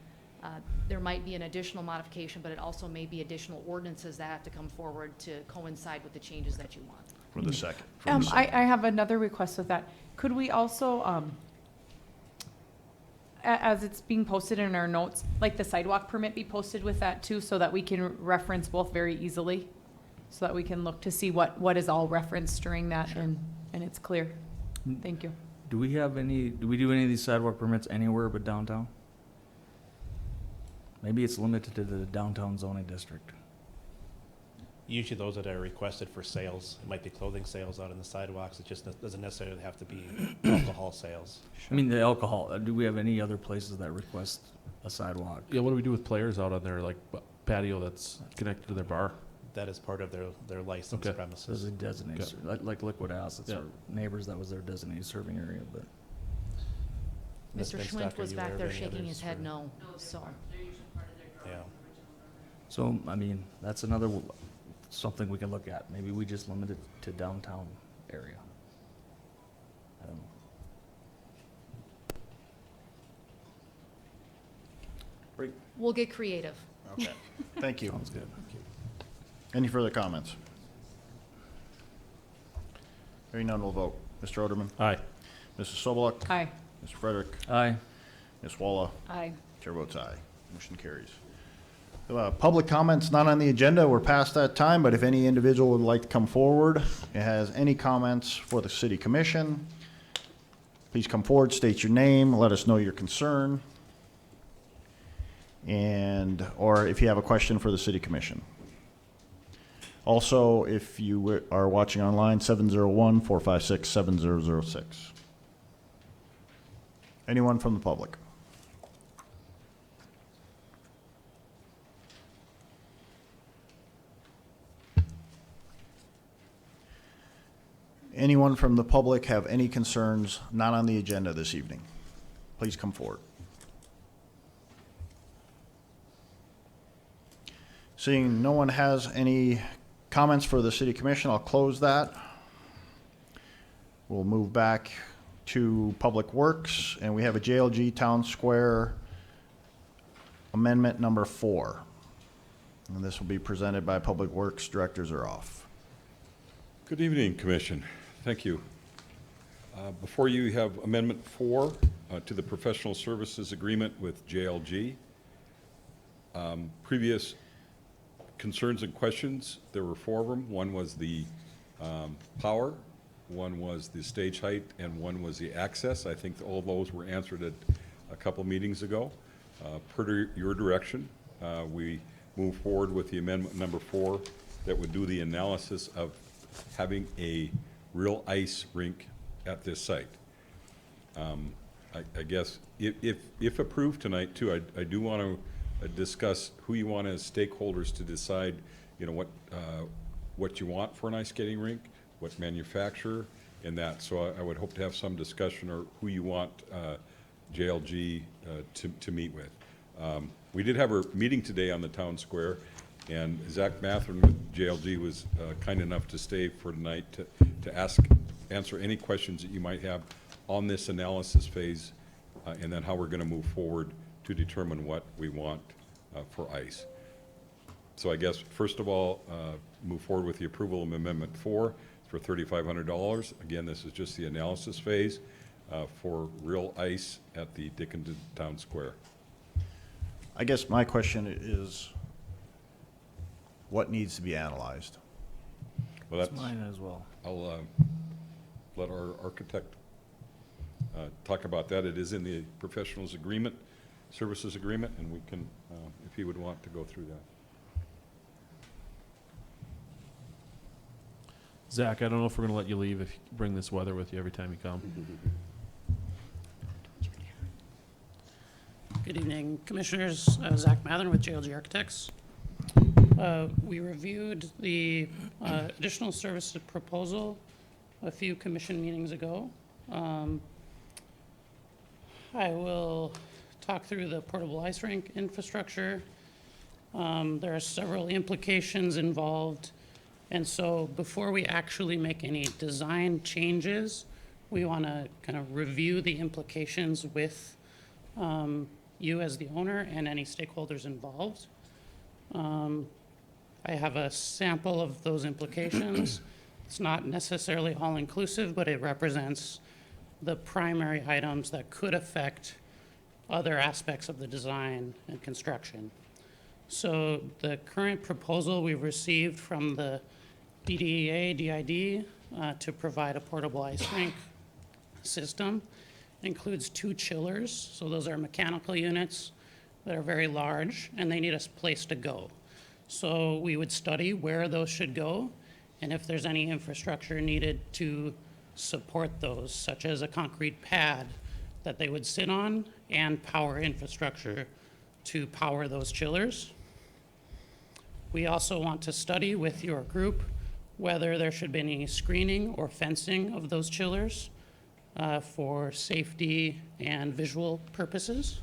there might be an additional modification, but it also may be additional ordinances that have to come forward to coincide with the changes that you want. For the second. I have another request with that. Could we also, as it's being posted in our notes, like the sidewalk permit be posted with that too, so that we can reference both very easily? so that we can look to see what is all referenced during that and it's clear. Thank you. Do we do any of these sidewalk permits anywhere but downtown? Maybe it's limited to the downtown zoning district. Usually those that are requested for sales, it might be clothing sales out on the sidewalks. It just doesn't necessarily have to be alcohol sales. I mean, the alcohol, do we have any other places that request a sidewalk? Yeah, what do we do with players out on their like patio that's connected to their bar? That is part of their licensed Okay. Those premises. are designated, like Liquid Assets, Yeah. or neighbors, that was their designated serving area, but. Ms. Mr. Finstock, Schwint are was you back aware of there any shaking others his head for- no, so. They're usually part of their drawing Yeah. of the original permit. So, I mean, that's another, something we can look at. Maybe we just limit it to downtown area. I don't know. We'll get creative. Okay, thank you. Sounds good. Any further comments? Hearing none, we'll vote. Mr. Oderman? Aye. Mrs. Sobeluk? Aye. Mr. Frederick? Aye. Ms. Walla? Aye. Chair votes aye. Motion carries. Public comments not on the agenda. We're past that time, but if any individual would like to come forward and has any comments for the city commission, please come forward, state your name, let us know your concern, or if you have a question for the city commission. Also, if you are watching online, 701-456-7006. Anyone from the public? Anyone from the public have any concerns not on the agenda this evening? Please come forward. Seeing no one has any comments for the city commission, I'll close that. We'll move back to Public Works, and we have a JLG Town Square Amendment number 4. And this will be presented by Public Works. Directors are off. Good evening, Commission. Thank you. Before you have Amendment 4 to the Professional Services Agreement with JLG. Previous concerns and questions, there were 4 of them. One was the power, one was the stage height, and one was the access. I think all those were answered at a couple meetings ago. Per your direction, we move forward with the Amendment number 4 that would do the analysis of having a real ice rink at this site. I guess if approved tonight too, I do want to discuss who you want as stakeholders to decide, you know, what you want for an ice skating rink, what manufacturer, and that. So I would hope to have some discussion or who you want JLG to meet with. We did have a meeting today on the town square, and Zach Mathern with JLG was kind enough to stay for tonight to answer any questions that you might have on this analysis phase, and then how we're going to move forward to determine what we want for ice. So I guess, first of all, move forward with the approval of Amendment 4 for $3,500. Again, this is just the analysis phase for real ice at the Dickinson Town Square. I guess my question is, what needs to be analyzed? Well, That's mine as well. I'll let our architect talk about that. It is in the professionals agreement, services agreement, and we can, if he would want to go through that. Zach, I don't know if we're going to let you leave if you bring this weather with you every time you come. Good evening, Commissioners. Zach Mathern with JLG Architects. We reviewed the additional services proposal a few commission meetings ago. I will talk through the portable ice rink infrastructure. There are several implications involved, and so before we actually make any design changes, we want to kind of review the implications with you as the owner and any stakeholders involved. I have a sample of those implications. It's not necessarily all-inclusive, but it represents the primary items that could affect other aspects of the design and construction. So the current proposal we've received from the DDEA, DID, to provide a portable ice rink system. Includes 2 chillers, so those are mechanical units that are very large, and they need a place to go. So we would study where those should go, and if there's any infrastructure needed to support those, such as a concrete pad that they would sit on, and power infrastructure to power those chillers. We also want to study with your group whether there should be any screening or fencing of those chillers for safety and visual purposes.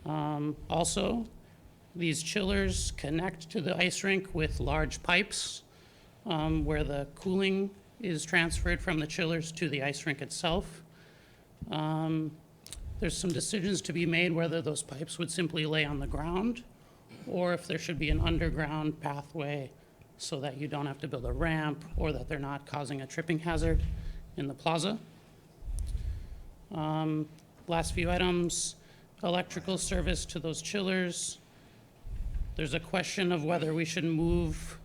Also, these chillers connect to the ice rink with large pipes where the cooling is transferred from the chillers to the ice rink itself. There's some decisions to be made whether those pipes would simply lay on the ground or if there should be an underground pathway so that you don't have to build a ramp or that they're not causing a tripping hazard in the plaza. Last few items, electrical service to those chillers. There's a question of whether we should move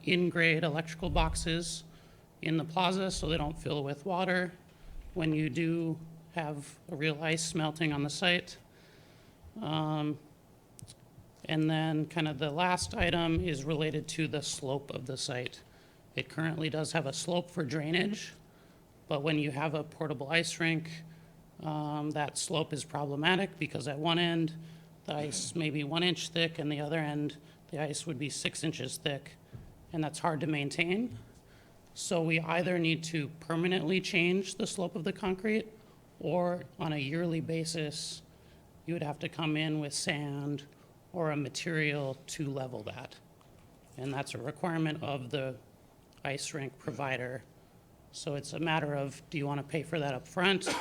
in-grade electrical boxes in the plaza so they don't fill with water when you do have a real ice melting on the site. And then kind of the last item is related to the slope of the site. It currently does have a slope for drainage, but when you have a portable ice rink, that slope is problematic because at one end, the ice may be 1 inch thick and the other end, the ice would be 6 inches thick, and that's hard to maintain. So we either need to permanently change the slope of the concrete, or on a yearly basis, you would have to come in with sand or a material to level that. And that's a requirement of the ice rink provider. So it's a matter of, do you want to pay for that up front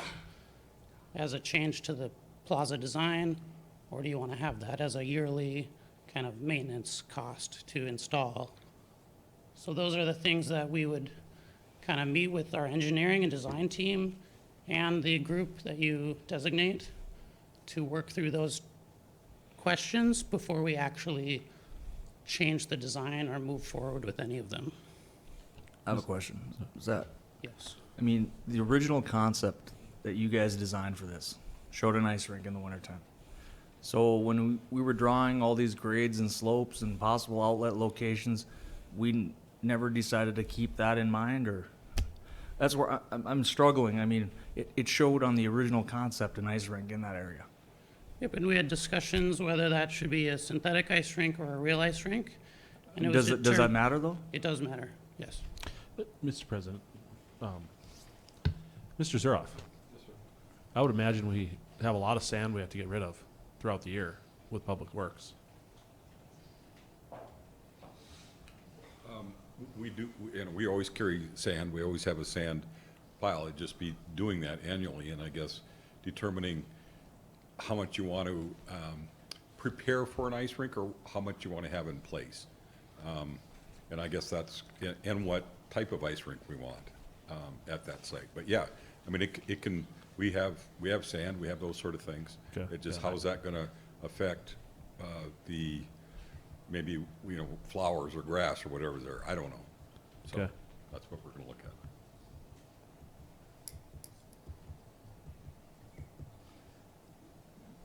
as a change to the plaza design, or do you want to have that as a yearly kind of maintenance cost to install? So those are the things that we would kind of meet with our engineering and design team and the group that you designate to work through those questions before we actually change the design or move forward with any of them. I have a question. Is that, Yes. I mean, the original concept that you guys designed for this showed an ice rink in the wintertime. So when we were drawing all these grades and slopes and possible outlet locations, we never decided to keep that in mind, or? That's where I'm struggling. I mean, it showed on the original concept an ice rink in that area. Yep, and we had discussions whether that should be a synthetic ice rink or a real ice rink. And Does that matter, though? It does matter, yes. Mr. President, Mr. Zuroff. I would imagine we have a lot of sand we have to get rid of throughout the year with Public Works. We do, and we always carry sand. We always have a sand pile. It'd just be doing that annually, and I guess determining how much you want to prepare for an ice rink or how much you want to have in place. And I guess that's, and what type of ice rink we want at that site. But yeah, I mean, it can, we have sand, we have those sort of things. Okay. It just, how's that going to affect the, maybe, you know, flowers or grass or whatever's there? I don't know. So Okay. that's what we're going to look at.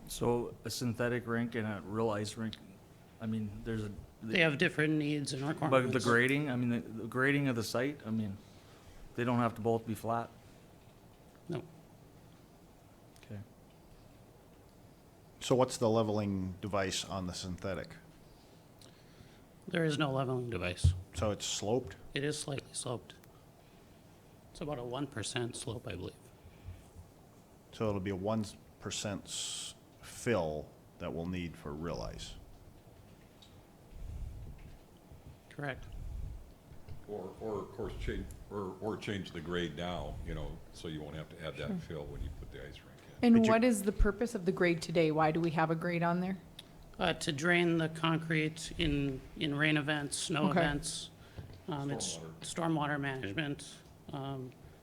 So a synthetic rink and a real ice rink, I mean, there's a. They have different needs and requirements. But the grading, I mean, the grading of the site, I mean, they don't have to both be flat? No. Okay. So what's the leveling device on the synthetic? There is no leveling device. So it's sloped? It is slightly sloped. It's about a 1% slope, I believe. So it'll be a 1% fill that we'll need for real ice. Correct. Or of course, change the grade now, you know, so you won't have to add that fill when you put the ice rink in. And what is the purpose of the grade today? Why do we have a grade on there? To drain the concrete in rain events, snow Okay. events. It's stormwater management,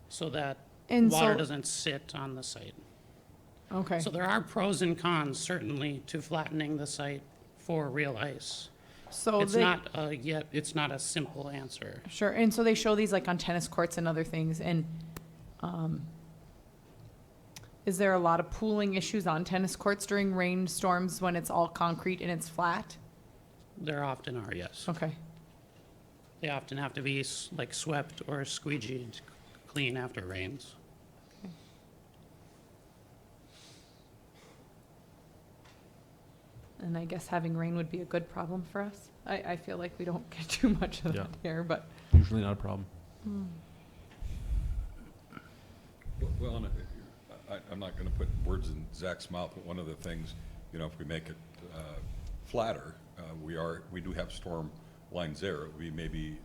so that And water so- doesn't sit on the site. Okay. So there are pros and cons certainly to flattening the site for real ice. So It's they, not, yet, it's not a simple answer. sure, and so they show these like on tennis courts and other things, and, is there a lot of pooling issues on tennis courts during rainstorms when it's all concrete and it's flat? There often are, yes. Okay. They often have to be like swept or squeegeed clean after rains. And I guess having rain would be a good problem for us. I feel like we don't get too much of Yeah. that here, but. Usually not a problem. Well, and I'm not going to put words in Zach's mouth, but one of the things, you know, if we make it flatter, we do have storm lines there. It would be maybe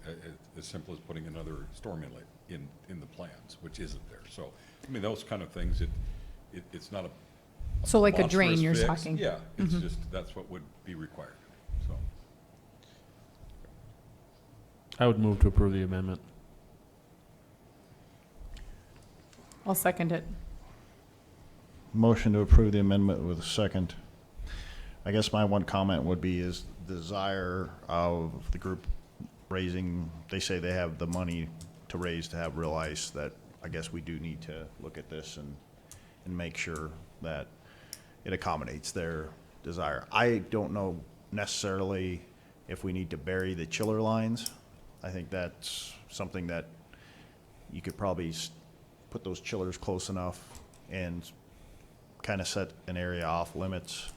as simple as putting another storm inlet in the plans, which isn't there. So, I mean, those kind of things, it's not a So like a monstrous drain you're fix. talking? Yeah, it's Mhm. just, that's what would be required, so. I would move to approve the amendment. I'll second it. Motion to approve the amendment with a second. I guess my one comment would be is the desire of the group raising, they say they have the money to raise to have real ice, that I guess we do need to look at this and make sure that it accommodates their desire. I don't know necessarily if we need to bury the chiller lines. I think that's something that you could probably put those chillers close enough and kind of set an area off limits.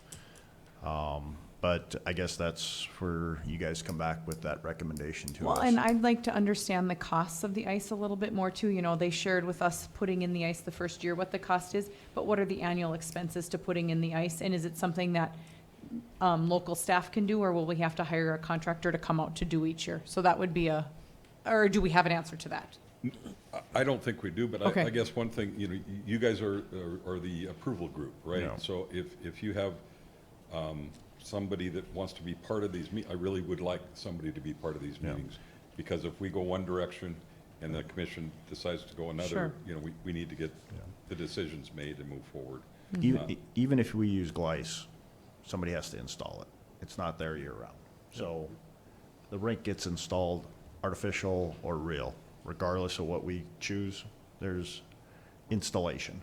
But I guess that's for you guys to come back with that recommendation to us. Well, and I'd like to understand the costs of the ice a little bit more too. You know, they shared with us putting in the ice the first year what the cost is, but what are the annual expenses to putting in the ice? And is it something that local staff can do, or will we have to hire a contractor to come out to do each year? So that would be or do we have an answer to that? I don't think we do, but Okay. I guess one thing, you know, you guys are the approval group, right? Yeah. So if you have somebody that wants to be part of these, I really would like somebody to be part of these Yeah. meetings. Because if we go one direction and the commission decides to go another, Sure. you know, we need to get the decisions made and move forward. Even if we use glice, somebody has to install it. It's not there year round. So the rink gets installed, artificial or real, regardless of what we choose, there's installation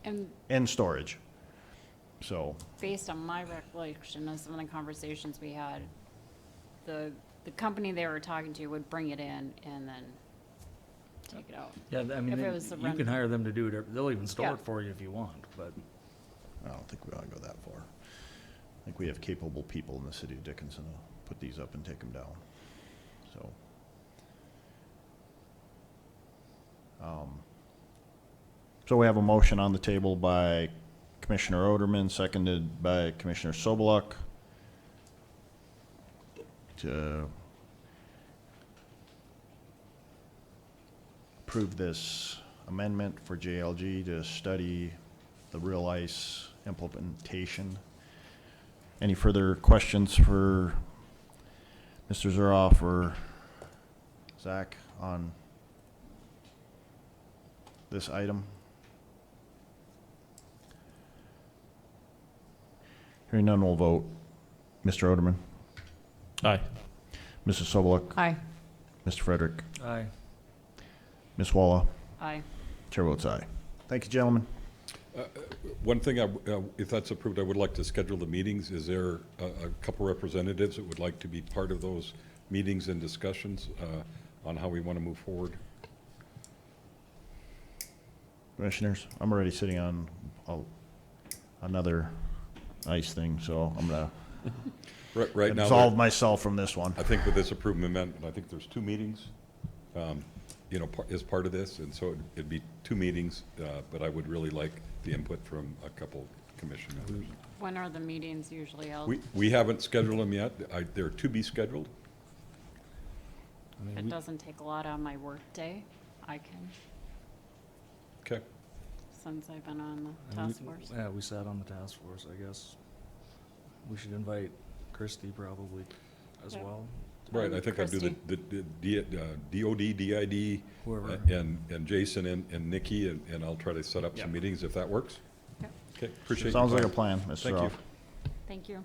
and storage. So, Based on my recollection of some of the conversations we had, the company they were talking to would bring it in and then take it out. Yeah, I mean, If it was the you rent- can hire them to do it. They'll even store Yeah. it for you if you want, but. I don't think we ought to go that far. I think we have capable people in the city of Dickinson to put these up and take them down. So. So we have a motion on the table by Commissioner Oderman, seconded by Commissioner Sobeluk to approve this amendment for JLG to study the real ice implementation. Any further questions for Mr. Zuroff or Zach on this item? Hearing none, we'll vote. Mr. Oderman? Aye. Mrs. Sobeluk? Aye. Mr. Frederick? Aye. Ms. Walla? Aye. Chair votes aye. Thank you, gentlemen. One thing, if that's approved, I would like to schedule the meetings. Is there a couple representatives that would like to be part of those meetings and discussions on how we want to move forward? Commissioners, I'm already sitting on another ice thing, so I'm gonna Right now, absolve myself from this one. I think with this approved amendment, I think there's 2 meetings, you know, as part of this, and so it'd be 2 meetings, but I would really like the input from a couple commission members. When are the meetings usually held? We haven't scheduled them yet. They're to be scheduled. If it doesn't take a lot on my work day, I can, Okay. since I've been on the And task force. Yeah, we sat on the task force, I guess. We should invite Christie probably as Yeah. well. Right, I think I'd do the DOD, DID, Whoever. and Jason and Nikki, and I'll try to set up some meetings if that works. Yep. Okay, appreciate your Sounds like a time. plan, Mr. Thank you. Roth. Thank you.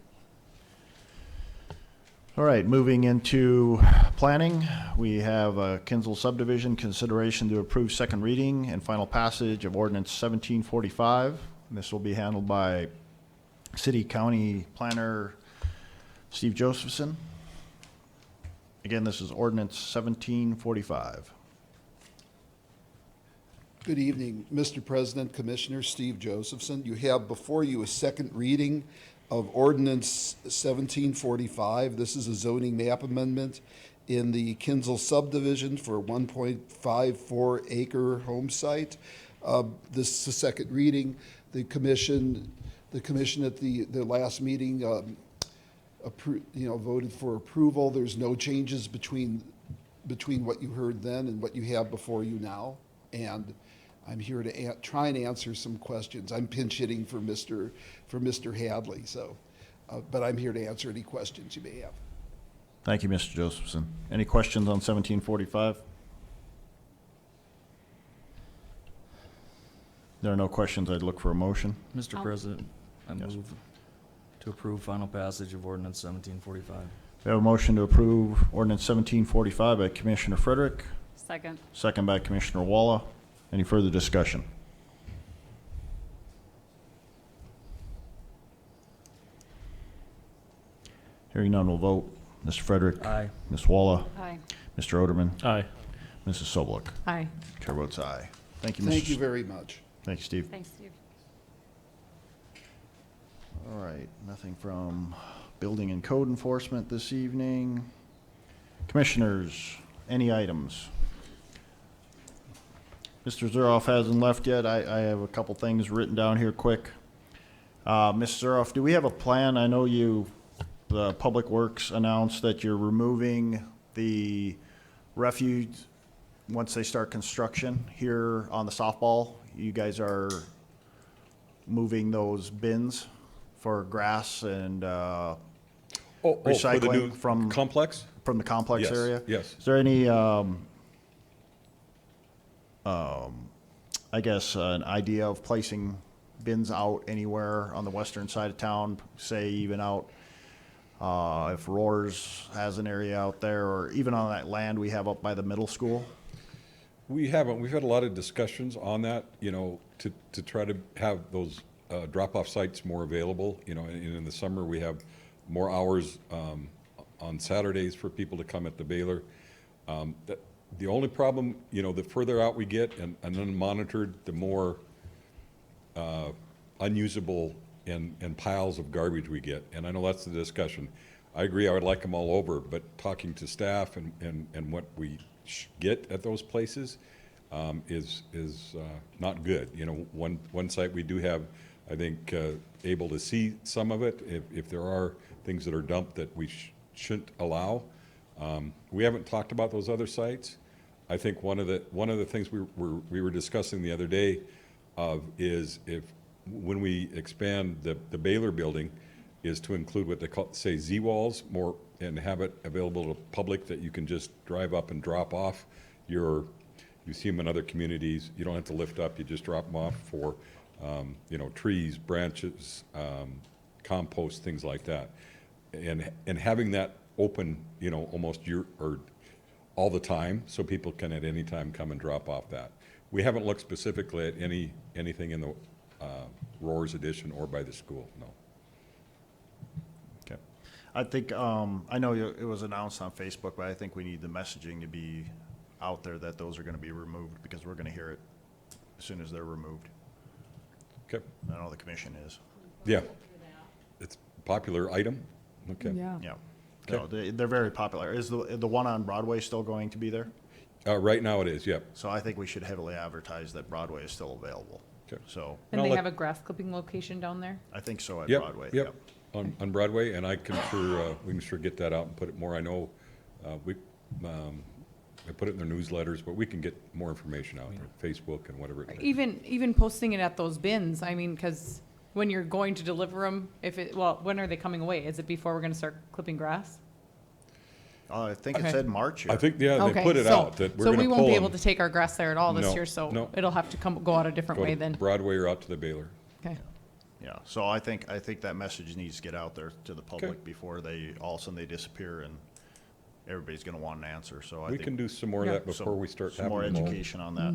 All right, moving into planning, we have Kinsel subdivision consideration to approve second reading and final passage of ordinance 1745. This will be handled by City County Planner Steve Josephson. Again, this is ordinance 1745. Good evening, Mr. President, Commissioner Steve Josephson. You have before you a second reading of ordinance 1745. This is a zoning map amendment in the Kinsel subdivision for a 1.54 acre home site. This is the second reading. The commission at the last meeting voted for approval. There's no changes between what you heard then and what you have before you now. And I'm here to try and answer some questions. I'm pinch hitting for Mr. Hadley, so, but I'm here to answer any questions you may have. Thank you, Mr. Josephson. Any questions on 1745? There are no questions. I'd look for a motion. Mr. President, I move to approve final passage of ordinance 1745. We have a motion to approve ordinance 1745 by Commissioner Frederick, Second. second by Commissioner Walla. Any further discussion? Hearing none, we'll vote. Mr. Frederick. Aye. Ms. Walla. Aye. Mr. Oderman. Aye. Mrs. Sobeluk. Aye. Chair votes aye. Thank you, Mr. Thank you very much. Thank you, Steve. Thanks, Steve. All right, nothing from building and code enforcement this evening. Commissioners, any items? Mr. Zuroff hasn't left yet. I have a couple things written down here quick. Ms. Zuroff, do we have a plan? I know the Public Works announced that you're removing the refuge once they start construction here on the softball. You guys are moving those bins for grass and recycling for the new from complex? from the complex Yes, area? yes. Is there any, I guess, an idea of placing bins out anywhere on the western side of town, say even out, if Roars has an area out there, or even on that land we have up by the middle school? We haven't. We've had a lot of discussions on that, to try to have those drop-off sites more available. And in the summer, we have more hours on Saturdays for people to come at the baler. The only problem, the further out we get and unmonitored, the more unusable and piles of garbage we get. And I know that's the discussion. I agree, I would like them all over, but talking to staff and what we get at those places is not good. One site we do have, I think, able to see some of it. If there are things that are dumped that we shouldn't allow. We haven't talked about those other sites. I think one of the things we were discussing the other day is when we expand the Baylor building, is to include what they call, say, Z-walls more, and have it available to the public that you can just drive up and drop off you see them in other communities. You don't have to lift up, you just drop them off for, trees, branches, compost, things like that. And having that open, almost all the time, so people can at any time come and drop off that. We haven't looked specifically at anything in the Roars edition or by the school, no. Okay. I think, I know it was announced on Facebook, but I think we need the messaging to be out there that those are going to be removed, because we're going to hear it as soon as they're removed. Okay. I know the commission is. Yeah. It's a popular item. Okay. Yeah. Yeah. Okay. No, they're very popular. Is the one on Broadway still going to be there? Right now it is, yep. So I think we should heavily advertise that Broadway is still available. Okay. So And they have a grass clipping location down there? I think so at Yep, Broadway. Yep, on Broadway, and we can sure get that out and put it more. I know I put it in their newsletters, but we can get more information out there, Facebook and whatever. Even posting it at those bins, I mean, because when you're going to deliver them, when are they coming away? Is it before we're gonna start clipping grass? I think it Okay. said March here. I think, yeah, they Okay, put it so- out that we're So gonna we pull won't be them. able to take our grass there at all this No, year, so no. it'll have to go out a different Go way to then. Broadway or out to the Baylor. Okay. Yeah, so I think that message needs to get out there to the public before they, all of a sudden they disappear and everybody's gonna want an answer, so I We think. can do some more of that before we start Some more having them all. education on that.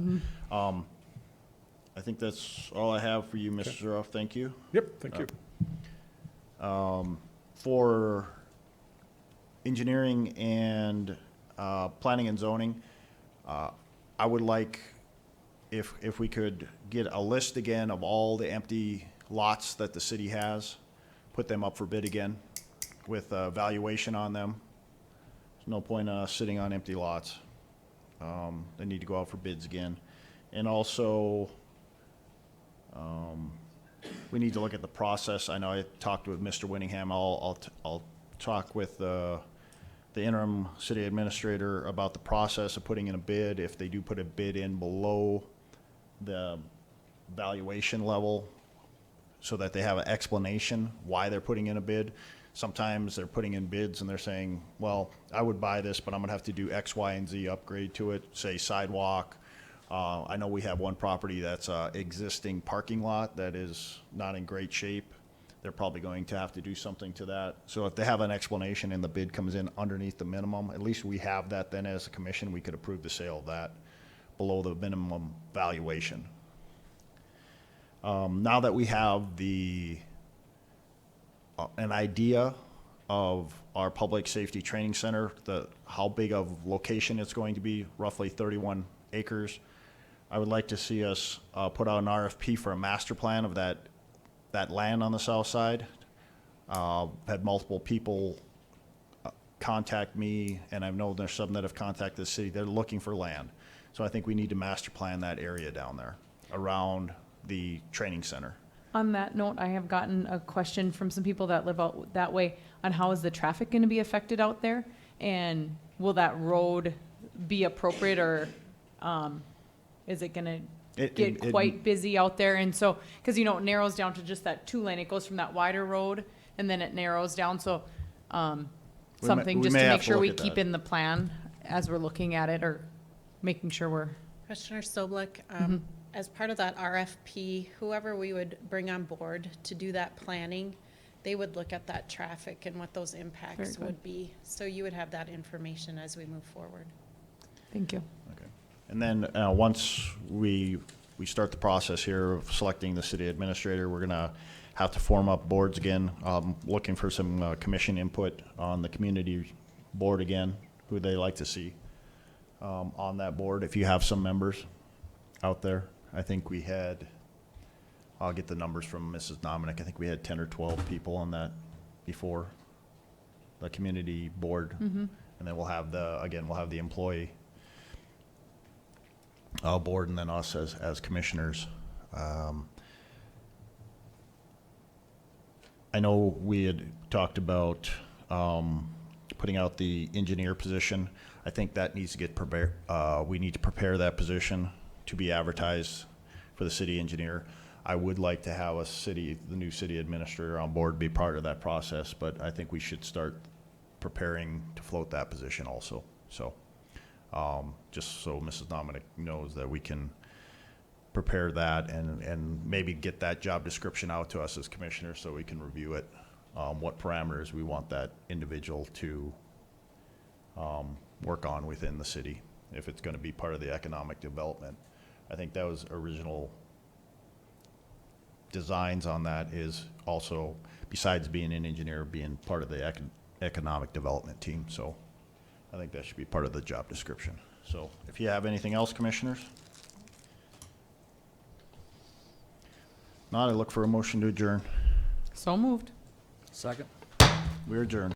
I think that's all I have for you, Mr. Zuroff, thank you. Yep, thank you. For engineering and planning and zoning, I would like if we could get a list again of all the empty lots that the city has, put them up for bid again with valuation on them. There's no point sitting on empty lots. They need to go out for bids again. And also, we need to look at the process. I know I talked with Mr. Winningham. I'll talk with the interim city administrator about the process of putting in a bid. If they do put a bid in below the valuation level, so that they have an explanation why they're putting in a bid. Sometimes they're putting in bids and they're saying, well, I would buy this, but I'm gonna have to do X, Y, and Z upgrade to it, say sidewalk. I know we have one property that's a existing parking lot that is not in great shape. They're probably going to have to do something to that. So if they have an explanation and the bid comes in underneath the minimum, at least we have that then as a commission, we could approve the sale of that below the minimum valuation. Now that we have an idea of our public safety training center, how big of location it's going to be, roughly 31 acres, I would like to see us put out an RFP for a master plan of that land on the south side. Had multiple people contact me, and I know there's some that have contacted the city. They're looking for land. So I think we need to master plan that area down there around the training center. On that note, I have gotten a question from some people that live out that way on how is the traffic going to be affected out there? And will that road be appropriate, or is it going to get quite busy out there? And so, because, it narrows down to just that 2-lane. It goes from that wider road and then it narrows down. So something just to make sure we keep in the plan as we're looking at it, or making sure we're. Commissioner Soblik, as part of that RFP, whoever we would bring on board to do that planning, they would look at that traffic and what those impacts would be. So you would have that information as we move forward. Thank you. Okay. And then once we start the process here of selecting the city administrator, we're gonna have to form up boards again. Looking for some commission input on the community board again, who they like to see on that board. If you have some members out there, I think we had, I'll get the numbers from Mrs. Dominic. I think we had 10 or 12 people on that before, the community board. And then we'll have the employee board, and then us as commissioners. I know we had talked about putting out the engineer position. I think that needs to get prepared. We need to prepare that position to be advertised for the city engineer. I would like to have the new city administrator on board, be part of that process, but I think we should start preparing to float that position also. So just so Mrs. Dominic knows that we can prepare that and maybe get that job description out to us as commissioners so we can review it, what parameters we want that individual to work on within the city, if it's going to be part of the economic development. I think that was original designs on that, is also, besides being an engineer, being part of the economic development team. So I think that should be part of the job description. So if you have anything else, commissioners? Not, I look for a motion to adjourn. So moved. Second. We're adjourned.